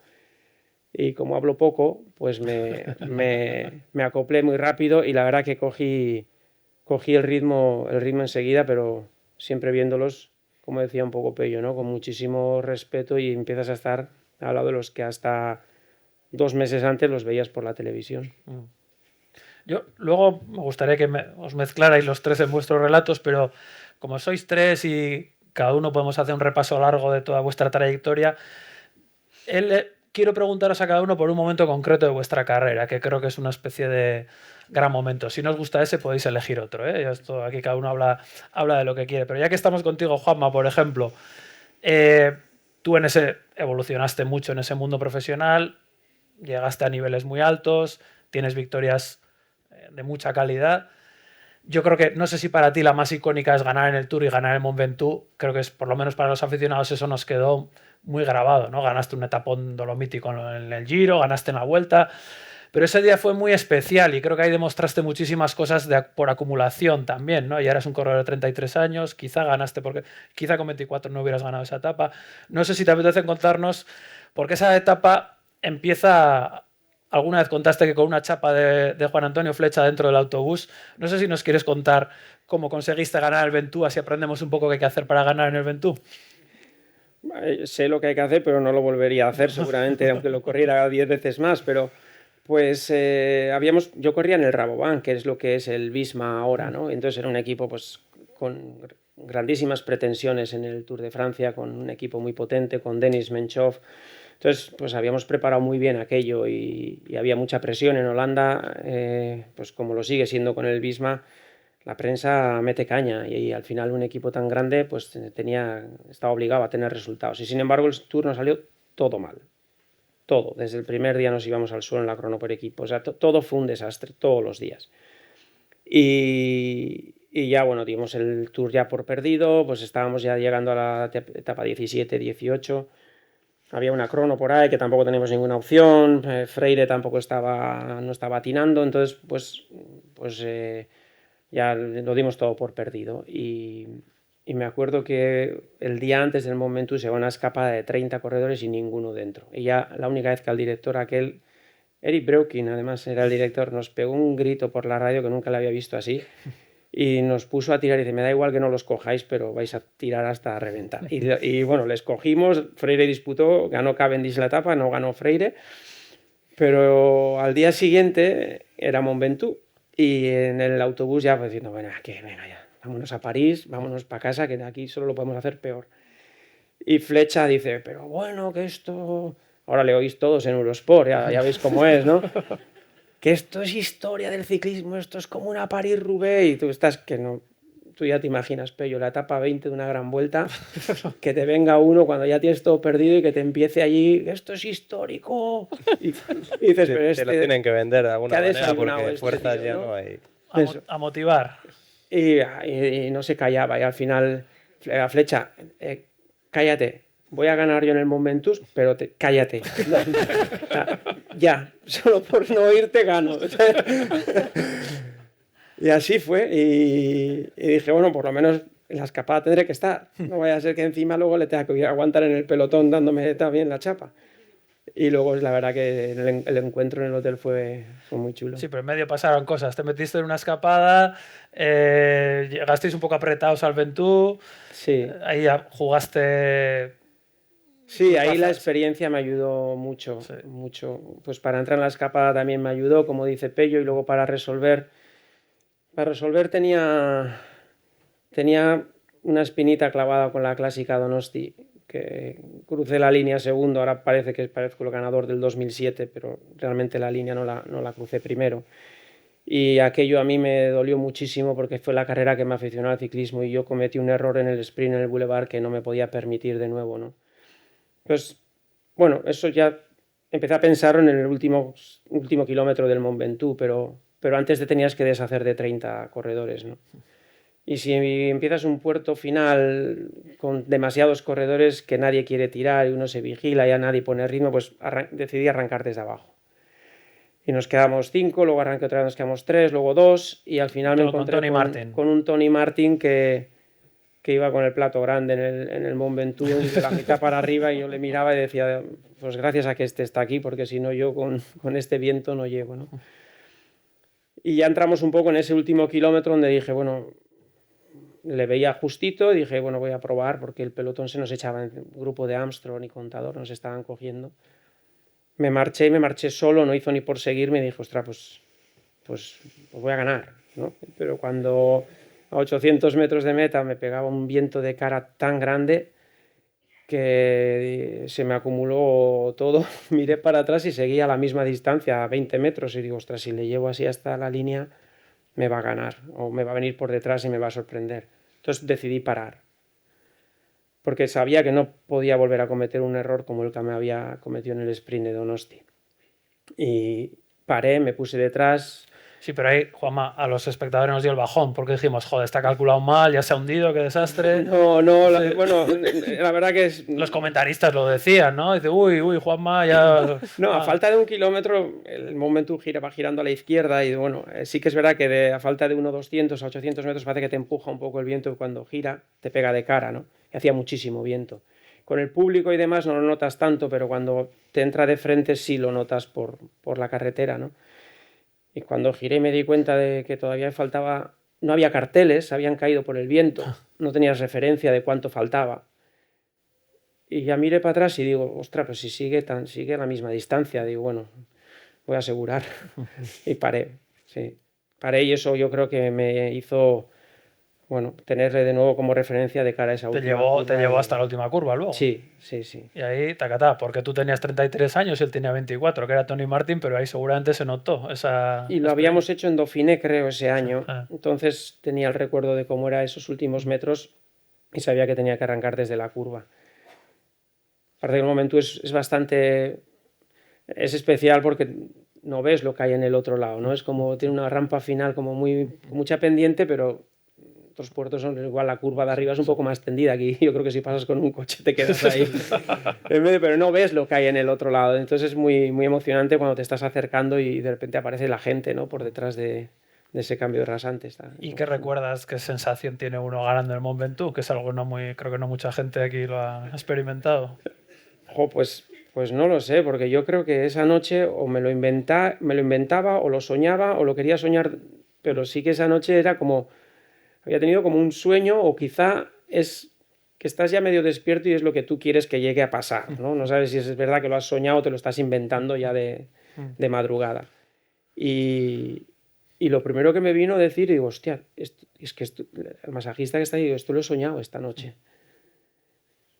y como hablo poco, pues me acoplé muy rápido y la verdad que cogí el ritmo enseguida, pero siempre viéndolos, como decía un poco Pello, ¿no? Con muchísimo respeto, y empiezas a estar al lado de los que hasta 2 meses antes los veías por la televisión.
Yo luego me gustaría que os mezclarais los 3 en vuestros relatos, pero como sois 3 y cada uno podemos hacer un repaso largo de toda vuestra trayectoria, quiero preguntaros a cada uno por un momento concreto de vuestra carrera, que creo que es una especie de gran momento. Si no os gusta ese, podéis elegir otro, ¿eh? Aquí cada uno habla de lo que quiere. Pero ya que estamos contigo, Juanma, por ejemplo, Tú evolucionaste mucho en ese mundo profesional, llegaste a niveles muy altos, tienes victorias de mucha calidad. Yo creo que, no sé si para ti la más icónica es ganar en el Tour y ganar en Mont Ventoux. Creo que es, por lo menos para los aficionados, eso nos quedó muy grabado, ¿no? Ganaste un etapón dolomítico en el Giro, ganaste en la Vuelta, pero ese día fue muy especial y creo que ahí demostraste muchísimas cosas por acumulación también, ¿no? Ya eras un corredor de 33 años, quizá ganaste porque quizá con 24 no hubieras ganado esa etapa. No sé si te apetece contarnos, porque esa etapa empieza... Alguna vez contaste que con una chapa de Juan Antonio Flecha dentro del autobús. No sé si nos quieres contar cómo conseguiste ganar el Ventoux, así aprendemos un poco qué hay que hacer para ganar en el Ventoux.
Sé lo que hay que hacer, pero no lo volvería a hacer seguramente, aunque lo corriera 10 veces más, pero pues yo corría en el Rabobank, que es lo que es el Visma ahora, ¿no? Entonces era un equipo pues con grandísimas pretensiones en el Tour de Francia, con un equipo muy potente, con Denis Menchov. Entonces, pues habíamos preparado muy bien aquello y había mucha presión en Holanda, pues como lo sigue siendo con el Visma, la prensa mete caña y al final un equipo tan grande pues estaba obligado a tener resultados. Y sin embargo el Tour nos salió todo mal. Todo. Desde el primer día nos íbamos al suelo en la crono por equipo. O sea, todo fue un desastre, todos los días. Y ya, bueno, dimos el Tour ya por perdido, pues estábamos ya llegando a la etapa 17, 18. Había una crono por ahí que tampoco teníamos ninguna opción, Freire tampoco no estaba atinando, entonces pues ya lo dimos todo por perdido. Y me acuerdo que el día antes del Mont Ventoux se va una escapada de 30 corredores y ninguno dentro. Y ya la única vez que al director aquel, Eric Breukin además era el director, nos pegó un grito por la radio que nunca le había visto así. Y nos puso a tirar y dice, me da igual que no los cojáis, pero vais a tirar hasta reventar. Y bueno, les cogimos, Freire disputó, ganó Cavendish la etapa, no ganó Freire, pero al día siguiente era Mont Ventoux y en el autobús ya pues diciendo, bueno, venga ya, vámonos a París, vámonos para casa, que aquí solo lo podemos hacer peor. Y Flecha dice, pero bueno, que esto... Ahora le oís todos en Eurosport, ya veis cómo es, ¿no? Que esto es historia del ciclismo, esto es como una París-Roubaix, y tú ya te imaginas, Pello, la etapa 20 de una gran vuelta, que te venga uno cuando ya tienes todo perdido y que te empiece allí, esto es histórico, y dices, pero
te lo tienen que vender de alguna manera porque fuerzas
tío,
ya no hay.
A motivar.
Y no se callaba, y al final, la Flecha, cállate, voy a ganar yo en el Mont Ventoux, pero cállate. Ya, solo por no oírte gano. Y así fue. Y dije, bueno, por lo menos en la escapada tendré que estar. No vaya a ser que encima luego le tenga que aguantar en el pelotón dándome también la chapa. Y luego la verdad que el encuentro en el hotel fue muy chulo.
Sí, pero en medio pasaron cosas. Te metiste en una escapada, llegasteis un poco apretados al Ventoux.
Sí.
Ahí jugaste...
Sí, ahí la experiencia me ayudó mucho,
sí.
mucho. Pues para entrar en la escapada también me ayudó, como dice Pello, y luego para resolver tenía una espinita clavada con la clásica Donosti, que crucé la línea segundo, ahora parezco el ganador del 2007, pero realmente la línea no la crucé primero. Y aquello a mí me dolió muchísimo porque fue la carrera que me aficionó al ciclismo y yo cometí un error en el sprint en el Boulevard que no me podía permitir de nuevo, ¿no? Pues, bueno, eso ya empecé a pensar en el último kilómetro del Mont Ventoux, pero antes te tenías que deshacer de 30 corredores, ¿no? Y si empiezas un puerto final con demasiados corredores que nadie quiere tirar y uno se vigila, ya nadie pone ritmo, pues decidí arrancar desde abajo. Y nos quedamos 5, luego arranqué otra vez, nos quedamos 3, luego 2, y al final me encontré con un Tony Martin que iba con el plato grande en el Mont Ventoux, de la mitad para arriba, y yo le miraba y decía, pues gracias a que este está aquí, porque si no yo con este viento no llego, ¿no? Y ya entramos un poco en ese último kilómetro donde dije, bueno, le veía justito y dije, bueno, voy a probar, porque el pelotón se nos echaba, el grupo de Armstrong y Contador nos estaban cogiendo. Me marché solo, no hizo ni por seguirme, y dije, ostras, pues voy a ganar, ¿no? Pero cuando a 800 metros de meta me pegaba un viento de cara tan grande que se me acumuló todo, miré para atrás y seguía a la misma distancia, a 20 metros, y digo, ostras, si le llevo así hasta la línea, me va a ganar, o me va a venir por detrás y me va a sorprender. Entonces decidí parar. porque sabía que no podía volver a cometer un error como el que me había cometido en el sprint de Donosti. Y paré, me puse detrás.
Sí, pero ahí, Juanma, a los espectadores nos dio el bajón, porque dijimos, joder, está calculado mal, ya se ha hundido, qué desastre.
No, bueno, la verdad que es...
Los comentaristas lo decían, ¿no? Dice, uy, Juanma, ya...
No, a falta de 1 kilómetro, el Momentum va girando a la izquierda y bueno, sí que es verdad que a falta de 200 a 800 metros parece que te empuja un poco el viento y cuando gira te pega de cara, ¿no? Y hacía muchísimo viento. Con el público y demás no lo notas tanto, pero cuando te entra de frente sí lo notas por la carretera, ¿no? Y cuando giré me di cuenta de que todavía faltaba, no había carteles, habían caído por el viento, no tenías referencia de cuánto faltaba. Y ya miré para atrás y digo, ostras, pues si sigue a la misma distancia, digo, bueno, voy a asegurar. Y paré, sí. Paré y eso yo creo que me hizo, bueno, tenerle de nuevo como referencia de cara a esa última curva.
Te llevó hasta la última curva luego.
Sí.
Y ahí, tacatá, porque tú tenías 33 años y él tenía 24, que era Tony Martin, pero ahí seguramente se notó esa...
Y lo habíamos hecho en Dauphiné, creo, ese año.
Ah.
Entonces tenía el recuerdo de cómo era esos últimos metros y sabía que tenía que arrancar desde la curva. Aparte que el momento es bastante... Es especial porque no ves lo que hay en el otro lado, ¿no? Es como, tiene una rampa final como mucha pendiente, pero otros puertos son igual, la curva de arriba es un poco más tendida. Aquí yo creo que si pasas con un coche te quedas ahí. Pero no ves lo que hay en el otro lado. Entonces es muy, muy emocionante cuando te estás acercando y de repente aparece la gente, ¿no? Por detrás de ese cambio de rasante.
¿Y qué recuerdas? ¿Qué sensación tiene uno ganando el Mont Ventoux? Que es algo creo que no mucha gente aquí lo ha experimentado.
Pues no lo sé, porque yo creo que esa noche o me lo inventaba o lo soñaba o lo quería soñar, pero sí que esa noche era como, había tenido como un sueño o quizá es que estás ya medio despierto y es lo que tú quieres que llegue a pasar, ¿no? No sabes si es verdad que lo has soñado o te lo estás inventando ya de madrugada. Y lo primero que me vino a decir, digo, hostia, el masajista que está ahí, digo, esto lo he soñado esta noche.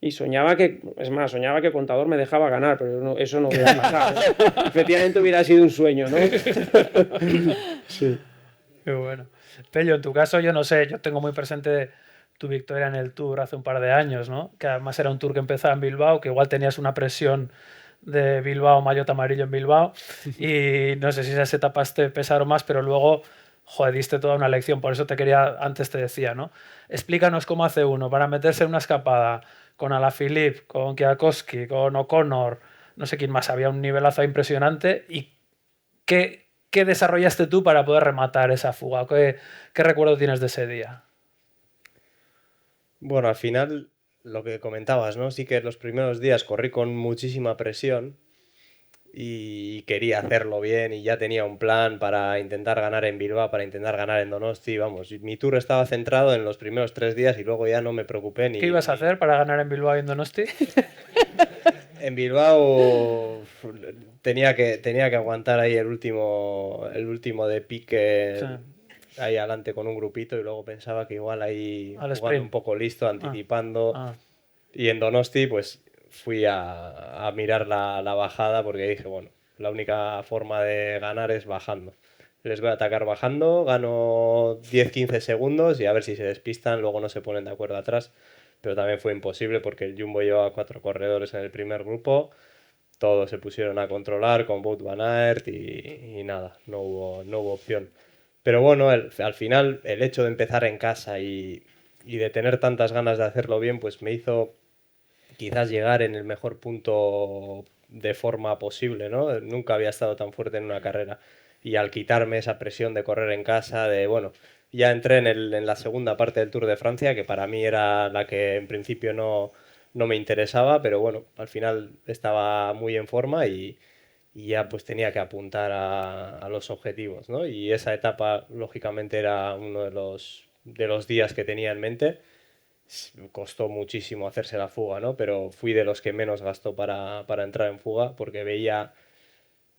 Y soñaba que Contador me dejaba ganar, pero eso no hubiera pasado. Efectivamente hubiera sido un sueño, ¿no?
Sí. Qué bueno. Pello, en tu caso, yo no sé, yo tengo muy presente tu victoria en el Tour hace un par de años, ¿no? Que además era un Tour que empezaba en Bilbao, que igual tenías una presión de Bilbao, maillot amarillo en Bilbao, y no sé si esas etapas te pesaron más, pero luego, joder, diste toda una lección, por eso antes te decía, ¿no? Explícanos cómo hace uno para meterse en una escapada con Alaphilippe, con Kwiatkowski, con O'Connor, no sé quién más, había un nivelazo impresionante. ¿Y qué desarrollaste tú para poder rematar esa fuga? ¿Qué recuerdo tienes de ese día?
Bueno, al final, lo que comentabas, ¿no? Sí que los primeros días corrí con muchísima presión y quería hacerlo bien y ya tenía un plan para intentar ganar en Bilbao, para intentar ganar en Donosti, vamos. Mi tour estaba centrado en los primeros 3 días y luego ya no me preocupé ni...
¿Qué ibas a hacer para ganar en Bilbao y en Donosti?
En Bilbao tenía que aguantar ahí el último de pique, sí, ahí adelante con un grupito, y luego pensaba que igual ahí jugando un poco listo, anticipando. Y en Donosti pues fui a mirar la bajada, porque dije, bueno, la única forma de ganar es bajando. Les voy a atacar bajando, gano 10-15 segundos y a ver si se despistan, luego no se ponen de acuerdo atrás. Pero también fue imposible porque el Jumbo llevaba 4 corredores en el primer grupo, todos se pusieron a controlar con Wout van Aert y nada, no hubo opción. Pero bueno, al final el hecho de empezar en casa y de tener tantas ganas de hacerlo bien, pues me hizo quizás llegar en el mejor punto de forma posible, ¿no? Nunca había estado tan fuerte en una carrera. Y al quitarme esa presión de correr en casa, ya entré en la segunda parte del Tour de Francia, que para mí era la que en principio no me interesaba, pero bueno, al final estaba muy en forma y ya pues tenía que apuntar a los objetivos, ¿no? Y esa etapa, lógicamente, era uno de los días que tenía en mente. Costó muchísimo hacerse la fuga, ¿no? Pero fui de los que menos gastó para entrar en fuga, porque veía,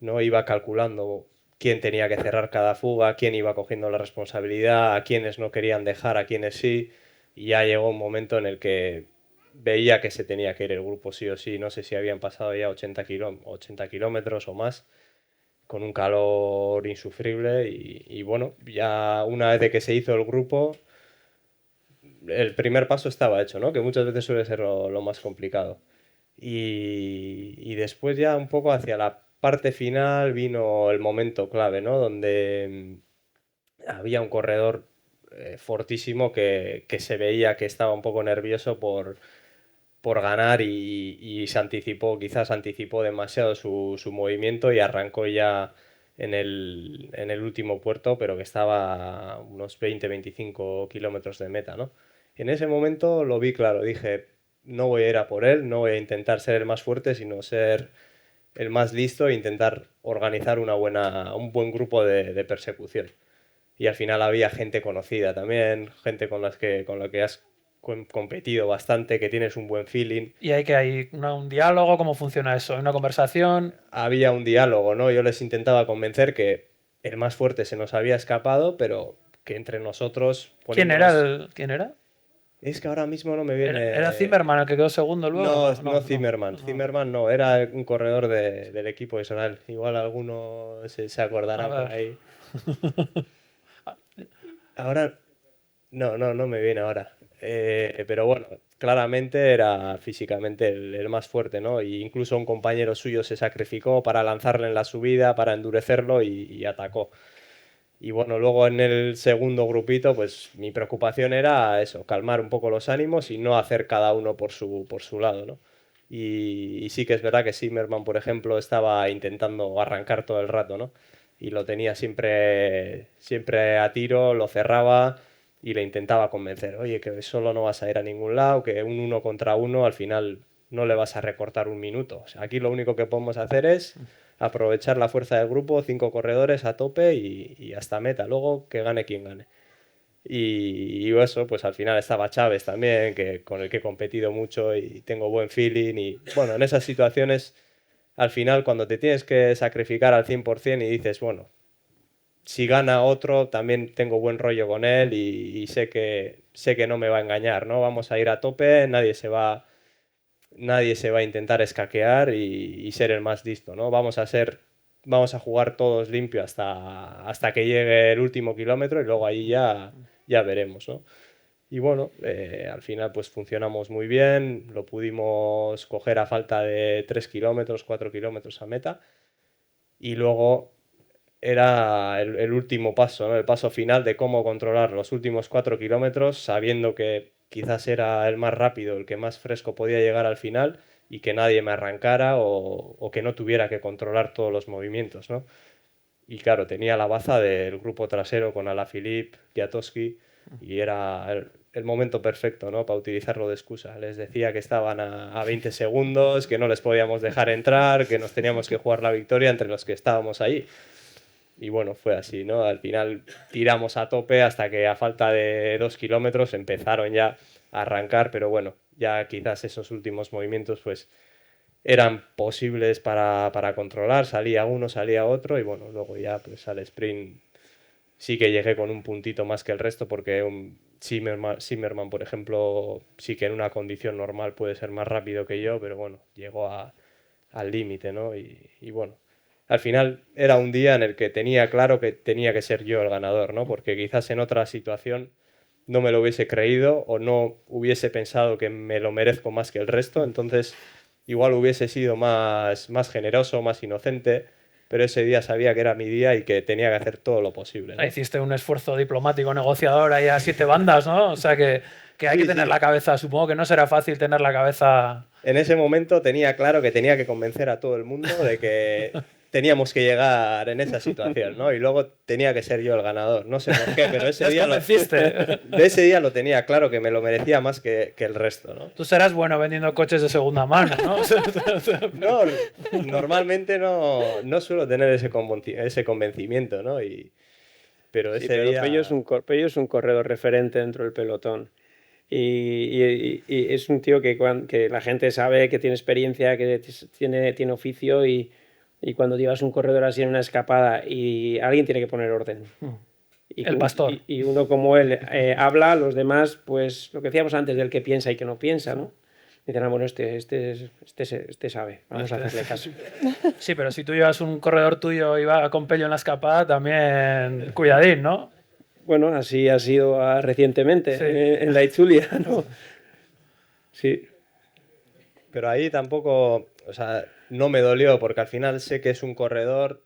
¿no? Iba calculando quién tenía que cerrar cada fuga, quién iba cogiendo la responsabilidad, a quiénes no querían dejar, a quiénes sí, y ya llegó un momento en el que veía que se tenía que ir el grupo sí o sí. No sé si habían pasado ya 80 kilómetros o más, con un calor insufrible, y bueno, ya una vez de que se hizo el grupo, el primer paso estaba hecho, ¿no? Que muchas veces suele ser lo más complicado. Y después ya un poco hacia la parte final vino el momento clave, ¿no? Donde había un corredor fortísimo que se veía que estaba un poco nervioso por ganar y se anticipó, quizás anticipó demasiado su movimiento y arrancó ya en el último puerto, pero que estaba a unos 20-25 kilómetros de meta, ¿no? En ese momento lo vi claro, dije, no voy a ir a por él, no voy a intentar ser el más fuerte, sino ser el más listo e intentar organizar un buen grupo de persecución. Y al final había gente conocida también, gente con la que has competido bastante, que tienes un buen feeling.
¿Y hay un diálogo? ¿Cómo funciona eso? ¿Hay una conversación?
Había un diálogo, ¿no? Yo les intentaba convencer que el más fuerte se nos había escapado, pero que entre nosotros...
¿Quién era?
Es que ahora mismo no me viene...
¿Era Zimmerman el que quedó segundo luego?
No, Zimmerman. Zimmerman no, era un corredor del equipo de Israel. Igual alguno se acordará por ahí. Ahora... No me viene ahora. Pero bueno, claramente era físicamente el más fuerte, ¿no? E incluso un compañero suyo se sacrificó para lanzarle en la subida, para endurecerlo y atacó. Y bueno, luego en el segundo grupito, pues mi preocupación era eso, calmar un poco los ánimos y no hacer cada uno por su lado, ¿no? Y sí que es verdad que Zimmerman, por ejemplo, estaba intentando arrancar todo el rato, ¿no? Y lo tenía siempre a tiro, lo cerraba y le intentaba convencer, oye, que solo no vas a ir a ningún lado, que un 1 contra 1 al final no le vas a recortar un minuto. O sea, aquí lo único que podemos hacer es aprovechar la fuerza del grupo, 5 corredores a tope y hasta meta, luego que gane quien gane. Y eso, pues al final estaba Chávez también, con el que he competido mucho y tengo buen feeling. Y bueno, en esas situaciones, al final, cuando te tienes que sacrificar al 100% y dices, bueno, si gana otro, también tengo buen rollo con él y sé que no me va a engañar, ¿no? Vamos a ir a tope, nadie se va a intentar escaquear y ser el más listo, ¿no? Vamos a jugar todos limpio hasta que llegue el último kilómetro y luego ahí ya veremos, ¿no? Y bueno, al final pues funcionamos muy bien, lo pudimos coger a falta de 3 kilómetros, 4 kilómetros a meta y luego era el último paso, ¿no? El paso final de cómo controlar los últimos 4 kilómetros sabiendo que quizás era el más rápido, el que más fresco podía llegar al final y que nadie me arrancara o que no tuviera que controlar todos los movimientos, ¿no? Y claro, tenía la baza del grupo trasero con Alaphilippe, Kwiatkowski y era el momento perfecto, ¿no? Para utilizarlo de excusa. Les decía que estaban a 20 segundos, que no les podíamos dejar entrar, que nos teníamos que jugar la victoria entre los que estábamos ahí. Y bueno, fue así, ¿no? Al final tiramos a tope hasta que a falta de 2 kilómetros empezaron ya a arrancar, pero bueno, ya quizás esos últimos movimientos pues eran posibles para controlar, salía uno, salía otro y bueno, luego ya pues al sprint sí que llegué con un puntito más que el resto porque Zimmerman, por ejemplo, sí que en una condición normal puede ser más rápido que yo, pero bueno, llegó al límite, ¿no? Y bueno, al final era un día en el que tenía claro que tenía que ser yo el ganador, ¿no? Porque quizás en otra situación no me lo hubiese creído o no hubiese pensado que me lo merezco más que el resto, entonces igual hubiese sido más generoso, más inocente, pero ese día sabía que era mi día y que tenía que hacer todo lo posible, ¿no?
Hiciste un esfuerzo diplomático, negociador ahí a 7 bandas, ¿no? O sea que hay que tener la cabeza, supongo que no será fácil tener la cabeza...
En ese momento tenía claro que tenía que convencer a todo el mundo de que teníamos que llegar en esa situación, ¿no? Y luego tenía que ser yo el ganador. No sé por qué, pero ese día lo tenía claro que me lo merecía más que el resto, ¿no?
Tú serás bueno vendiendo coches de segunda mano, ¿no?
No, normalmente no suelo tener ese convencimiento, ¿no? Pero ese día...
Pello es un corredor referente dentro del pelotón. Y es un tío que la gente sabe que tiene experiencia, que tiene oficio y cuando llevas un corredor así en una escapada y alguien tiene que poner orden.
El pastor.
Y uno como él habla, los demás, pues lo que decíamos antes del que piensa y que no piensa, ¿no? Dicen, bueno, este sabe, vamos a hacerle caso.
Sí, pero si tú llevas un corredor tuyo y va con Pello en la escapada, también cuidadín, ¿no?
Bueno, así ha sido recientemente,
Sí.
en la Itzulia, ¿no? Sí.
Pero ahí tampoco, o sea, no me dolió porque al final sé que es un corredor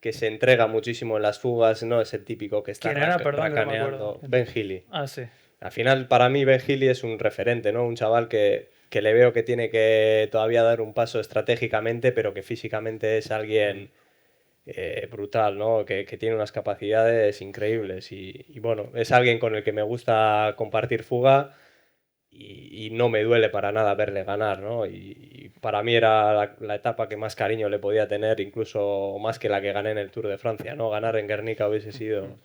que se entrega muchísimo en las fugas, no es el típico que está
¿Quién era? Perdón, que no me acuerdo.
racaneando. Ben Healy.
Ah, sí.
Al final, para mí, Ben Healy es un referente, ¿no? Un chaval que le veo que tiene que todavía dar un paso estratégicamente, pero que físicamente es alguien brutal, ¿no? Que tiene unas capacidades increíbles. Y bueno, es alguien con el que me gusta compartir fuga y no me duele para nada verle ganar, ¿no? Y para mí era la etapa que más cariño le podía tener, incluso más que la que gané en el Tour de Francia, ¿no? Ganar en Guernica hubiese sido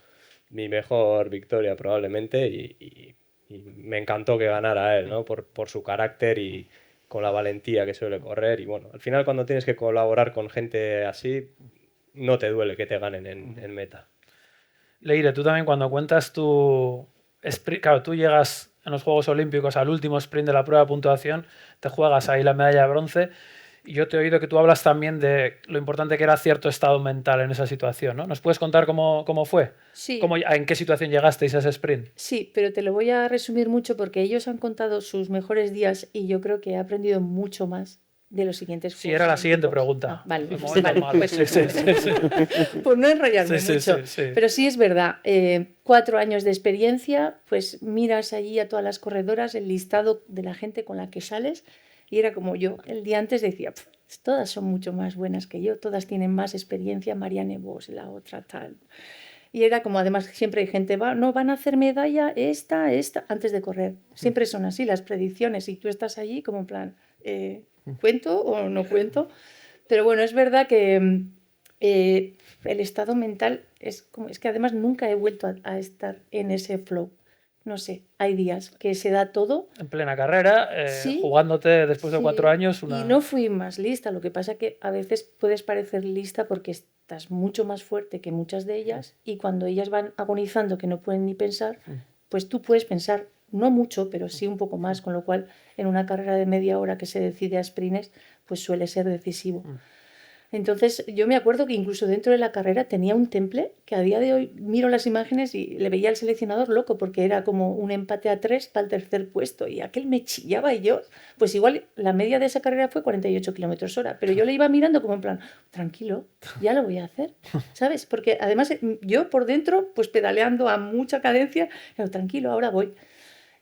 mi mejor victoria probablemente y me encantó que ganara él, ¿no? Por su carácter y con la valentía que suele correr. Y bueno, al final cuando tienes que colaborar con gente así, no te duele que te ganen en meta.
Leire, tú también cuando cuentas tu sprint, claro, tú llegas en los Juegos Olímpicos al último sprint de la prueba de puntuación, te juegas ahí la medalla de bronce y yo te he oído que tú hablas también de lo importante que era cierto estado mental en esa situación, ¿no? ¿Nos puedes contar cómo fue?
Sí.
¿En qué situación llegasteis a ese sprint?
Sí, pero te lo voy a resumir mucho porque ellos han contado sus mejores días y yo creo que he aprendido mucho más de los siguientes
Sí,
Juegos
era la siguiente
Olímpicos.
pregunta.
Vale,
El
pues,
momento
vale,
malo.
pues,
Sí, sí, sí.
por no enrollarme
Sí,
mucho.
sí.
Pero sí es verdad, 4 años de experiencia, pues miras allí a todas las corredoras, el listado de la gente con la que sales y era como yo, el día antes decía, todas son mucho más buenas que yo, todas tienen más experiencia, Marianne Vos, la otra tal. Y era como, además, siempre hay gente, no, van a hacer medalla esta, antes de correr. Siempre son así las predicciones y tú estás allí como en plan, ¿cuento o no cuento? Pero bueno, es verdad que el estado mental es que además nunca he vuelto a estar en ese flow. No sé, hay días que se da todo.
En plena carrera,
Sí,
jugándote después de
sí,
4 años
y no fui más lista. Lo que pasa que a veces puedes parecer lista porque estás mucho más fuerte que muchas de ellas y cuando ellas van agonizando que no pueden ni pensar, pues tú puedes pensar, no mucho, pero sí un poco más, con lo cual en una carrera de media hora que se decide a sprints, pues suele ser decisivo. Entonces yo me acuerdo que incluso dentro de la carrera tenía un temple que a día de hoy miro las imágenes y le veía al seleccionador loco porque era como un empate a 3 para el tercer puesto y aquel me chillaba y yo, pues igual la media de esa carrera fue 48 kilómetros hora, pero yo le iba mirando como en plan, tranquilo, ya lo voy a hacer, ¿sabes? Porque además yo por dentro pues pedaleando a mucha cadencia, pero tranquilo, ahora voy.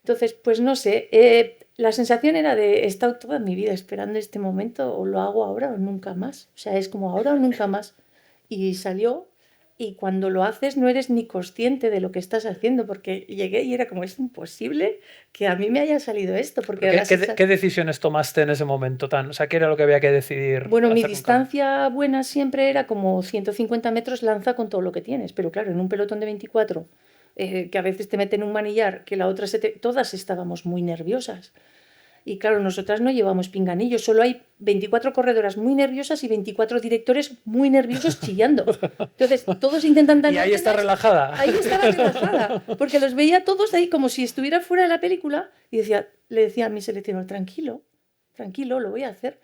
Entonces, pues no sé, la sensación era de he estado toda mi vida esperando este momento, o lo hago ahora o nunca más. O sea, es como ahora o nunca más. Y salió, y cuando lo haces no eres ni consciente de lo que estás haciendo, porque llegué y era como, es imposible que a mí me haya salido esto. Porque
¿Qué decisiones tomaste en ese momento? O sea, ¿qué era lo que había que decidir?
Bueno, mi distancia buena siempre era como 150 metros lanza con todo lo que tienes, pero claro, en un pelotón de 24... que a veces te meten un manillar, que la otra todas estábamos muy nerviosas. Y claro, nosotras no llevamos pinganillos, solo hay 24 corredoras muy nerviosas y 24 directores muy nerviosos chillando. Entonces, todos intentan dar...
Y ahí está relajada.
Ahí estaba relajada, porque los veía todos ahí como si estuviera fuera de la película y le decía a mi seleccionador, tranquilo, lo voy a hacer.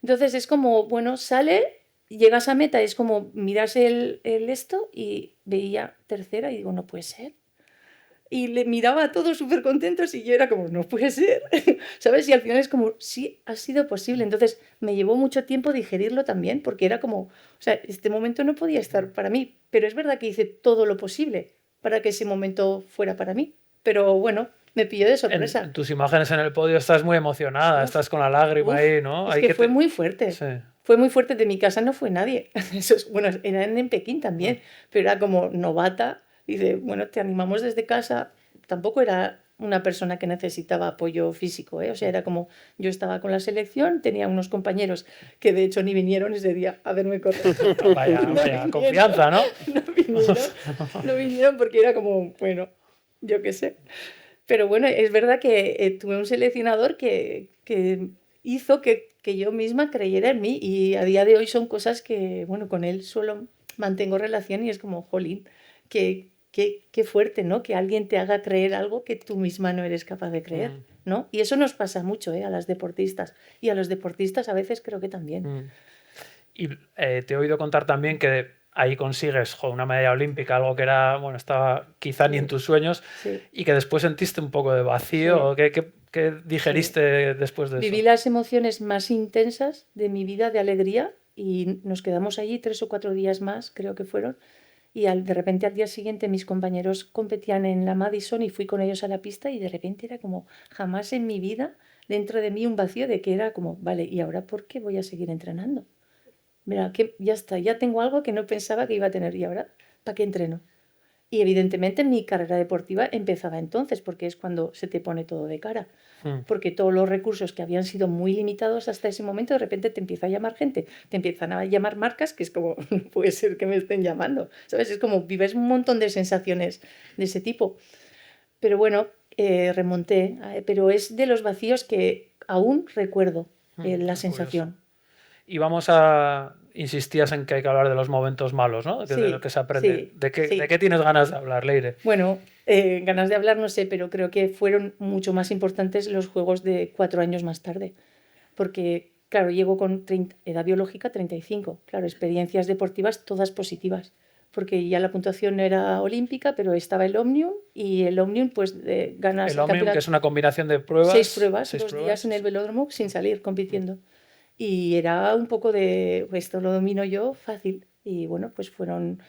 Entonces es como, bueno, sale, llegas a meta, es como miras el esto y veía tercera y digo, no puede ser. Y le miraba a todos súper contentos y yo era como, no puede ser, ¿sabes? Y al final es como, sí, ha sido posible. Entonces me llevó mucho tiempo digerirlo también porque era como, o sea, este momento no podía estar para mí, pero es verdad que hice todo lo posible para que ese momento fuera para mí. Pero bueno, me pilló de sorpresa.
En tus imágenes en el podio estás muy emocionada, estás con la lágrima ahí, ¿no?
Es que fue muy fuerte.
Sí.
Fue muy fuerte. De mi casa no fue nadie. Eso es, bueno, eran en Pekín también, pero era como novata. Dice, bueno, te animamos desde casa. Tampoco era una persona que necesitaba apoyo físico, ¿eh? O sea, era como, yo estaba con la selección, tenía unos compañeros que de hecho ni vinieron ese día a verme correr.
Vaya confianza, ¿no?
No vinieron porque era como, bueno, yo qué sé. Pero bueno, es verdad que tuve un seleccionador que hizo que yo misma creyera en mí y a día de hoy son cosas que, bueno, con él solo mantengo relación y es como, jolín, qué fuerte, ¿no? Que alguien te haga creer algo que tú misma no eres capaz de creer, ¿no? Y eso nos pasa mucho, a las deportistas. Y a los deportistas a veces creo que también.
Y te he oído contar también que ahí consigues una medalla olímpica, algo que era, bueno, estaba quizá ni en tus sueños,
Sí.
y que después sentiste un poco de vacío.
Sí.
¿Qué digeriste después de
Viví
eso?
las emociones más intensas de mi vida de alegría y nos quedamos allí 3 o 4 días más, creo que fueron. Y de repente al día siguiente mis compañeros competían en la Madison y fui con ellos a la pista y de repente era como jamás en mi vida dentro de mí un vacío de que era como, vale, ¿y ahora por qué voy a seguir entrenando? Mira, que ya está, ya tengo algo que no pensaba que iba a tener y ahora, ¿para qué entreno? Y evidentemente mi carrera deportiva empezaba entonces, porque es cuando se te pone todo de cara. Porque todos los recursos que habían sido muy limitados hasta ese momento, de repente te empieza a llamar gente, te empiezan a llamar marcas, que es como, no puede ser que me estén llamando, ¿sabes? Es como vives un montón de sensaciones de ese tipo. Pero bueno, remonté, pero es de los vacíos que aún recuerdo la sensación.
Y insistías en que hay que hablar de los momentos malos, ¿no? De lo que se aprende.
Sí,
¿De
sí.
qué tienes ganas de hablar, Leire?
Bueno, ganas de hablar no sé, pero creo que fueron mucho más importantes los juegos de 4 años más tarde. Porque, claro, llego con edad biológica 35. Claro, experiencias deportivas todas positivas. Porque ya la puntuación no era olímpica, pero estaba el Omnium y el Omnium pues ganas
El Omnium, que es una combinación de pruebas.
6 pruebas, 2 días en el velódromo sin salir compitiendo. Y era un poco de, pues, esto lo domino yo fácil. Y bueno, pues fueron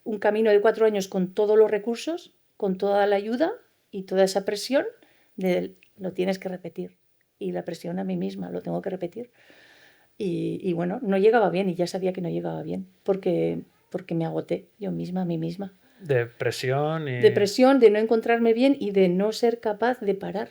un camino de 4 años con todos los recursos, con toda la ayuda y toda esa presión lo tienes que repetir. Y la presión a mí misma, lo tengo que repetir. Y bueno, no llegaba bien y ya sabía que no llegaba bien porque me agoté yo misma, a mí misma.
De presión y...
De presión, de no encontrarme bien y de no ser capaz de parar.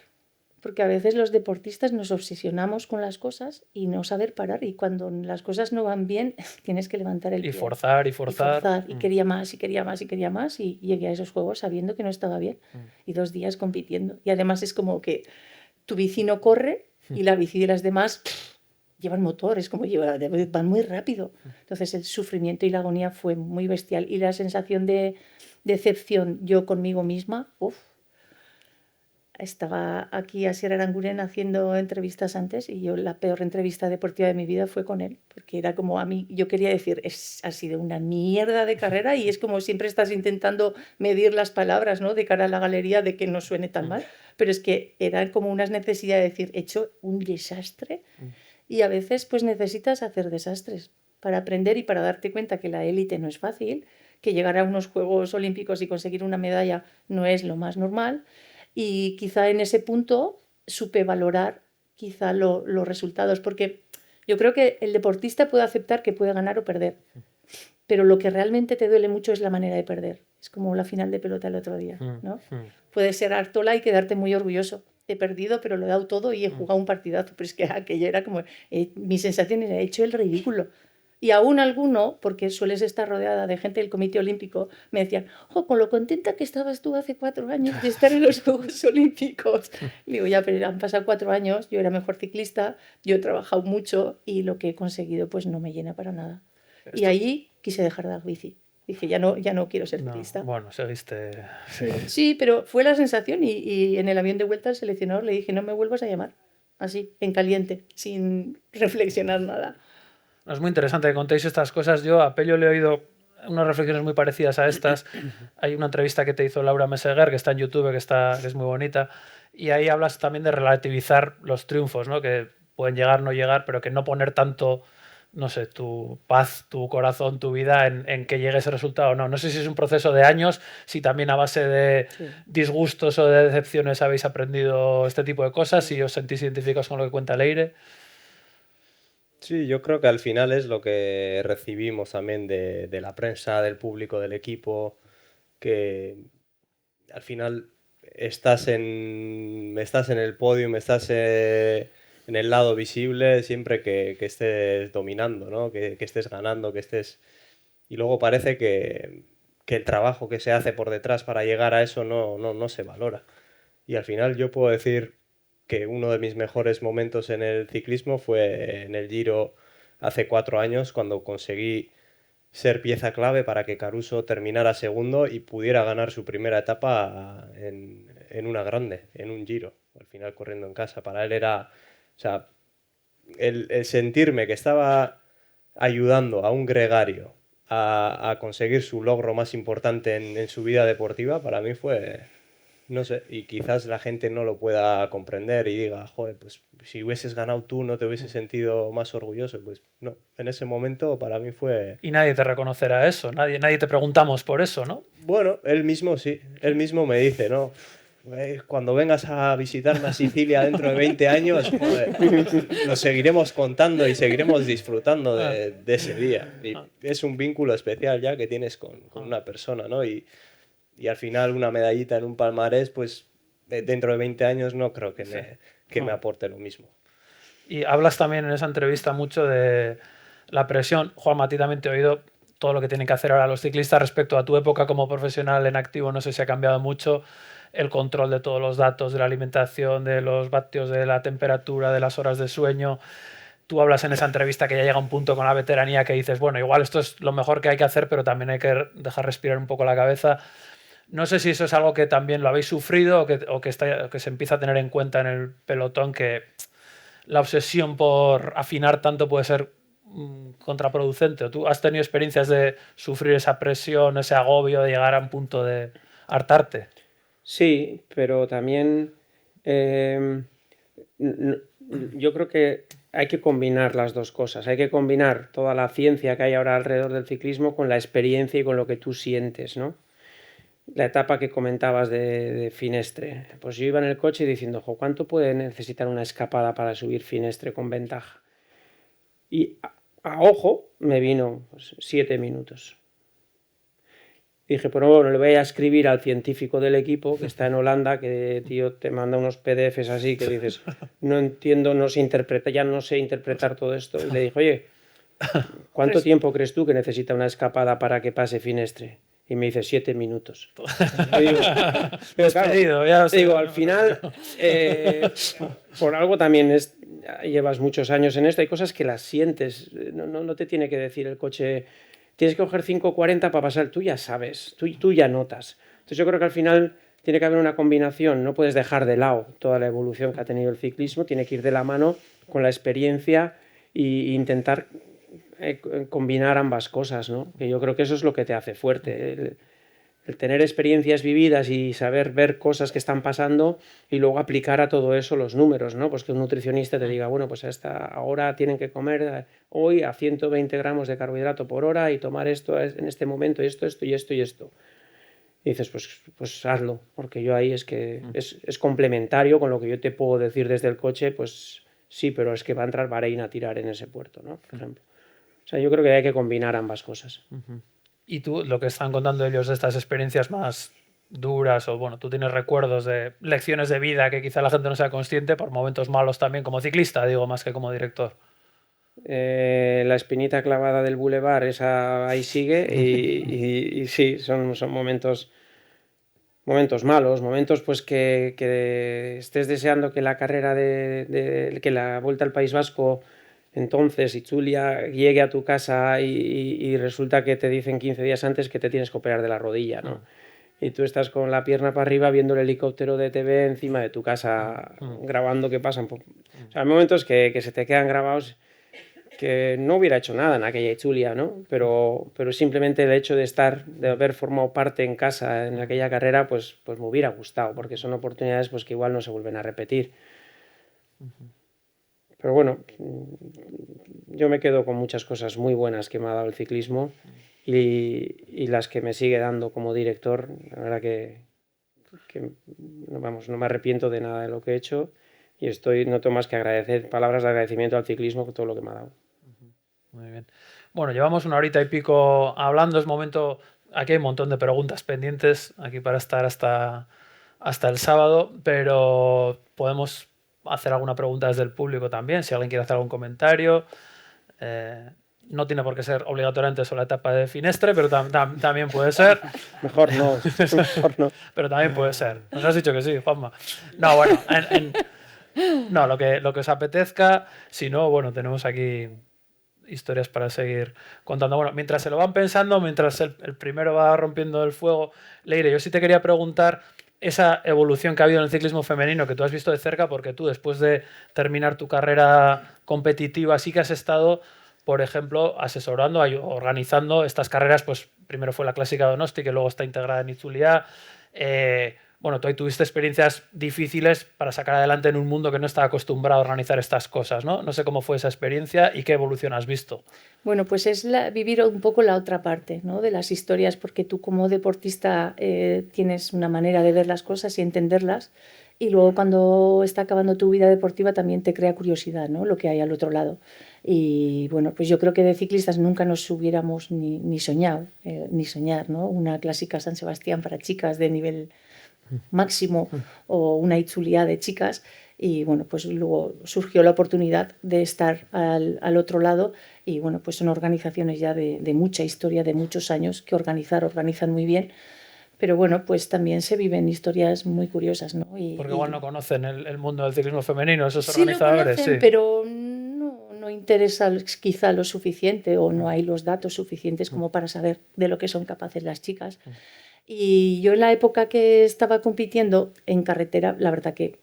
Porque a veces los deportistas nos obsesionamos con las cosas y no saber parar. Y cuando las cosas no van bien, tienes que levantar el pie.
Y forzar.
Y forzar. Y quería más, y quería más, y quería más. Y llegué a esos juegos sabiendo que no estaba bien. Y 2 días compitiendo. Y además es como que tu bici no corre y la bici de las demás llevan motor. Es como van muy rápido. Entonces el sufrimiento y la agonía fue muy bestial. Y la sensación de decepción yo conmigo misma, uff. Estaba aquí Asier Aranguren haciendo entrevistas antes y yo la peor entrevista deportiva de mi vida fue con él, porque era como a mí, yo quería decir, ha sido una mierda de carrera y es como siempre estás intentando medir las palabras, ¿no? De cara a la galería de que no suene tan mal, pero es que era como una necesidad de decir, he hecho un desastre y a veces pues necesitas hacer desastres para aprender y para darte cuenta que la élite no es fácil, que llegar a unos Juegos Olímpicos y conseguir una medalla no es lo más normal. Y quizá en ese punto supe valorar quizá los resultados, porque yo creo que el deportista puede aceptar que puede ganar o perder, pero lo que realmente te duele mucho es la manera de perder. Es como la final de pelota el otro día, ¿no? Puedes ser Artola y quedarte muy orgulloso. He perdido, pero lo he dado todo y he jugado un partidazo. Pero es que aquello era como... mi sensación era, he hecho el ridículo. Y aún alguno, porque sueles estar rodeada de gente del Comité Olímpico, me decían, con lo contenta que estabas tú hace 4 años de estar en los Juegos Olímpicos. Y digo, ya, pero han pasado 4 años, yo era mejor ciclista, yo he trabajado mucho y lo que he conseguido pues no me llena para nada. Y ahí quise dejar de dar bici. Dije, ya no quiero ser ciclista.
Bueno, seguiste...
Sí, pero fue la sensación y en el avión de vuelta al seleccionador le dije, no me vuelvas a llamar. Así, en caliente, sin reflexionar nada.
Es muy interesante que contéis estas cosas. Yo a Pello le he oído unas reflexiones muy parecidas a estas. Hay una entrevista que te hizo Laura Meseguer, que está en YouTube, que es muy bonita, y ahí hablas también de relativizar los triunfos, ¿no? Que pueden llegar, no llegar, pero que no poner tanto, no sé, tu paz, tu corazón, tu vida en que llegue ese resultado o no. No sé si es un proceso de años, si también a base de disgustos o de decepciones habéis aprendido este tipo de cosas, si os sentís identificados con lo que cuenta Leire.
Sí, yo creo que al final es lo que recibimos también de la prensa, del público, del equipo, que al final estás en el podio, estás en el lado visible siempre que estés dominando, ¿no? Que estés ganando, que estés... Y luego parece que el trabajo que se hace por detrás para llegar a eso no se valora. Y al final yo puedo decir que uno de mis mejores momentos en el ciclismo fue en el Giro hace 4 años, cuando conseguí ser pieza clave para que Caruso terminara segundo y pudiera ganar su primera etapa en una grande, en un Giro, al final corriendo en casa. Para él era, o sea, el sentirme que estaba ayudando a un gregario a conseguir su logro más importante en su vida deportiva, para mí fue, no sé, y quizás la gente no lo pueda comprender y diga, joder, pues si hubieses ganado tú no te hubieses sentido más orgulloso. Pues no, en ese momento para mí fue...
Y nadie te reconocerá eso, nadie te preguntamos por eso, ¿no?
Bueno, él mismo sí, él mismo me dice, ¿no? Cuando vengas a visitarme a Sicilia dentro de 20 años, joder, lo seguiremos contando y seguiremos disfrutando de ese día. Y es un vínculo especial ya que tienes con una persona, ¿no? Y al final una medallita en un palmarés, pues dentro de 20 años no creo que me aporte lo mismo.
Y hablas también en esa entrevista mucho de la presión. Juanma, a ti también te he oído todo lo que tienen que hacer ahora los ciclistas respecto a tu época como profesional en activo. No sé si ha cambiado mucho el control de todos los datos, de la alimentación, de los vatios, de la temperatura, de las horas de sueño. Tú hablas en esa entrevista que ya llega un punto con la veteranía que dices, bueno, igual esto es lo mejor que hay que hacer, pero también hay que dejar respirar un poco la cabeza. No sé si eso es algo que también lo habéis sufrido o que se empieza a tener en cuenta en el pelotón, que la obsesión por afinar tanto puede ser contraproducente. ¿O tú has tenido experiencias de sufrir esa presión, ese agobio, de llegar a un punto de hartarte?
Sí, pero también yo creo que hay que combinar las dos cosas. Hay que combinar toda la ciencia que hay ahora alrededor del ciclismo con la experiencia y con lo que tú sientes, ¿no? La etapa que comentabas de Finestre. Pues yo iba en el coche diciendo, ¿cuánto puede necesitar una escapada para subir Finestre con ventaja? Y a ojo me vino 7 minutos. Dije, pero bueno, le voy a escribir al científico del equipo que está en Holanda, que tío te manda unos PDFs así que dices, no entiendo, no sé interpretar, ya no sé interpretar todo esto. Y le dije, oye, ¿cuánto tiempo crees tú que necesita una escapada para que pase Finestre? Y me dice 7 minutos. Y digo, pero claro, digo, al final, por algo también llevas muchos años en esto, hay cosas que las sientes, no te tiene que decir el coche, tienes que coger 5:40 para pasar, tú ya sabes, tú ya notas. Entonces yo creo que al final tiene que haber una combinación, no puedes dejar de lado toda la evolución que ha tenido el ciclismo, tiene que ir de la mano con la experiencia e intentar combinar ambas cosas, ¿no? Que yo creo que eso es lo que te hace fuerte, el tener experiencias vividas y saber ver cosas que están pasando y luego aplicar a todo eso los números, ¿no? Pues que un nutricionista te diga, bueno, pues a esta hora tienen que comer hoy a 120 gramos de carbohidrato por hora y tomar esto en este momento, y esto y esto y esto. Y dices, pues hazlo, porque yo ahí es que es complementario con lo que yo te puedo decir desde el coche, pues sí, pero es que va a entrar Bahrein a tirar en ese puerto, ¿no? Por ejemplo. O sea, yo creo que hay que combinar ambas cosas.
Y tú, lo que están contando ellos de estas experiencias más duras, o bueno, tú tienes recuerdos de lecciones de vida que quizá la gente no sea consciente, por momentos malos también como ciclista, digo, más que como director.
La espinita clavada del Boulevard, esa ahí sigue y sí, son momentos malos, momentos pues que estés deseando que la carrera que la Vuelta al País Vasco entonces Itzulia llegue a tu casa y resulta que te dicen 15 días antes que te tienes que operar de la rodilla, ¿no? Y tú estás con la pierna para arriba viendo el helicóptero de TV encima de tu casa grabando qué pasan. O sea, hay momentos que se te quedan grabados que no hubiera hecho nada en aquella Itzulia, ¿no? Pero simplemente el hecho de haber formado parte en casa en aquella carrera, pues me hubiera gustado, porque son oportunidades pues que igual no se vuelven a repetir. Pero bueno, yo me quedo con muchas cosas muy buenas que me ha dado el ciclismo y las que me sigue dando como director. La verdad que no me arrepiento de nada de lo que he hecho y no tengo más que agradecer, palabras de agradecimiento al ciclismo por todo lo que me ha dado.
Muy bien. Bueno, llevamos 1 horita y pico hablando, es momento, aquí hay un montón de preguntas pendientes aquí para estar hasta el sábado, pero podemos hacer alguna pregunta desde el público también, si alguien quiere hacer algún comentario. No tiene por qué ser obligatoriamente sobre la etapa de Finestre, pero también puede ser.
Mejor no.
Pero también puede ser. Nos has dicho que sí, Juanma. No, bueno, no, lo que os apetezca. Si no, bueno, tenemos aquí historias para seguir contando. Bueno, mientras se lo van pensando, mientras el primero va rompiendo el fuego, Leire, yo sí te quería preguntar esa evolución que ha habido en el ciclismo femenino que tú has visto de cerca, porque tú después de terminar tu carrera competitiva sí que has estado por ejemplo, asesorando, organizando estas carreras, pues primero fue la Clásica Donosti, que luego está integrada en Itzulia. Bueno, tú ahí tuviste experiencias difíciles para sacar adelante en un mundo que no está acostumbrado a organizar estas cosas, ¿no? No sé cómo fue esa experiencia y qué evolución has visto.
Bueno, pues es vivir un poco la otra parte, ¿no? De las historias, porque tú como deportista tienes una manera de ver las cosas y entenderlas, y luego cuando está acabando tu vida deportiva también te crea curiosidad, ¿no? Lo que hay al otro lado. Y bueno, pues yo creo que de ciclistas nunca nos hubiéramos ni soñado, ni soñar, ¿no? Una clásica San Sebastián para chicas de nivel máximo o una Itzulia de chicas, y bueno, pues luego surgió la oportunidad de estar al otro lado, y bueno, pues son organizaciones ya de mucha historia, de muchos años, que organizan muy bien, pero bueno, pues también se viven historias muy curiosas, ¿no?
Porque igual no conocen el mundo del ciclismo femenino, esos
sí
organizadores.
Lo conocen,
sí,
pero no interesa quizá lo suficiente, o no hay los datos suficientes como para saber de lo que son capaces las chicas. Y yo en la época que estaba compitiendo en carretera, la verdad que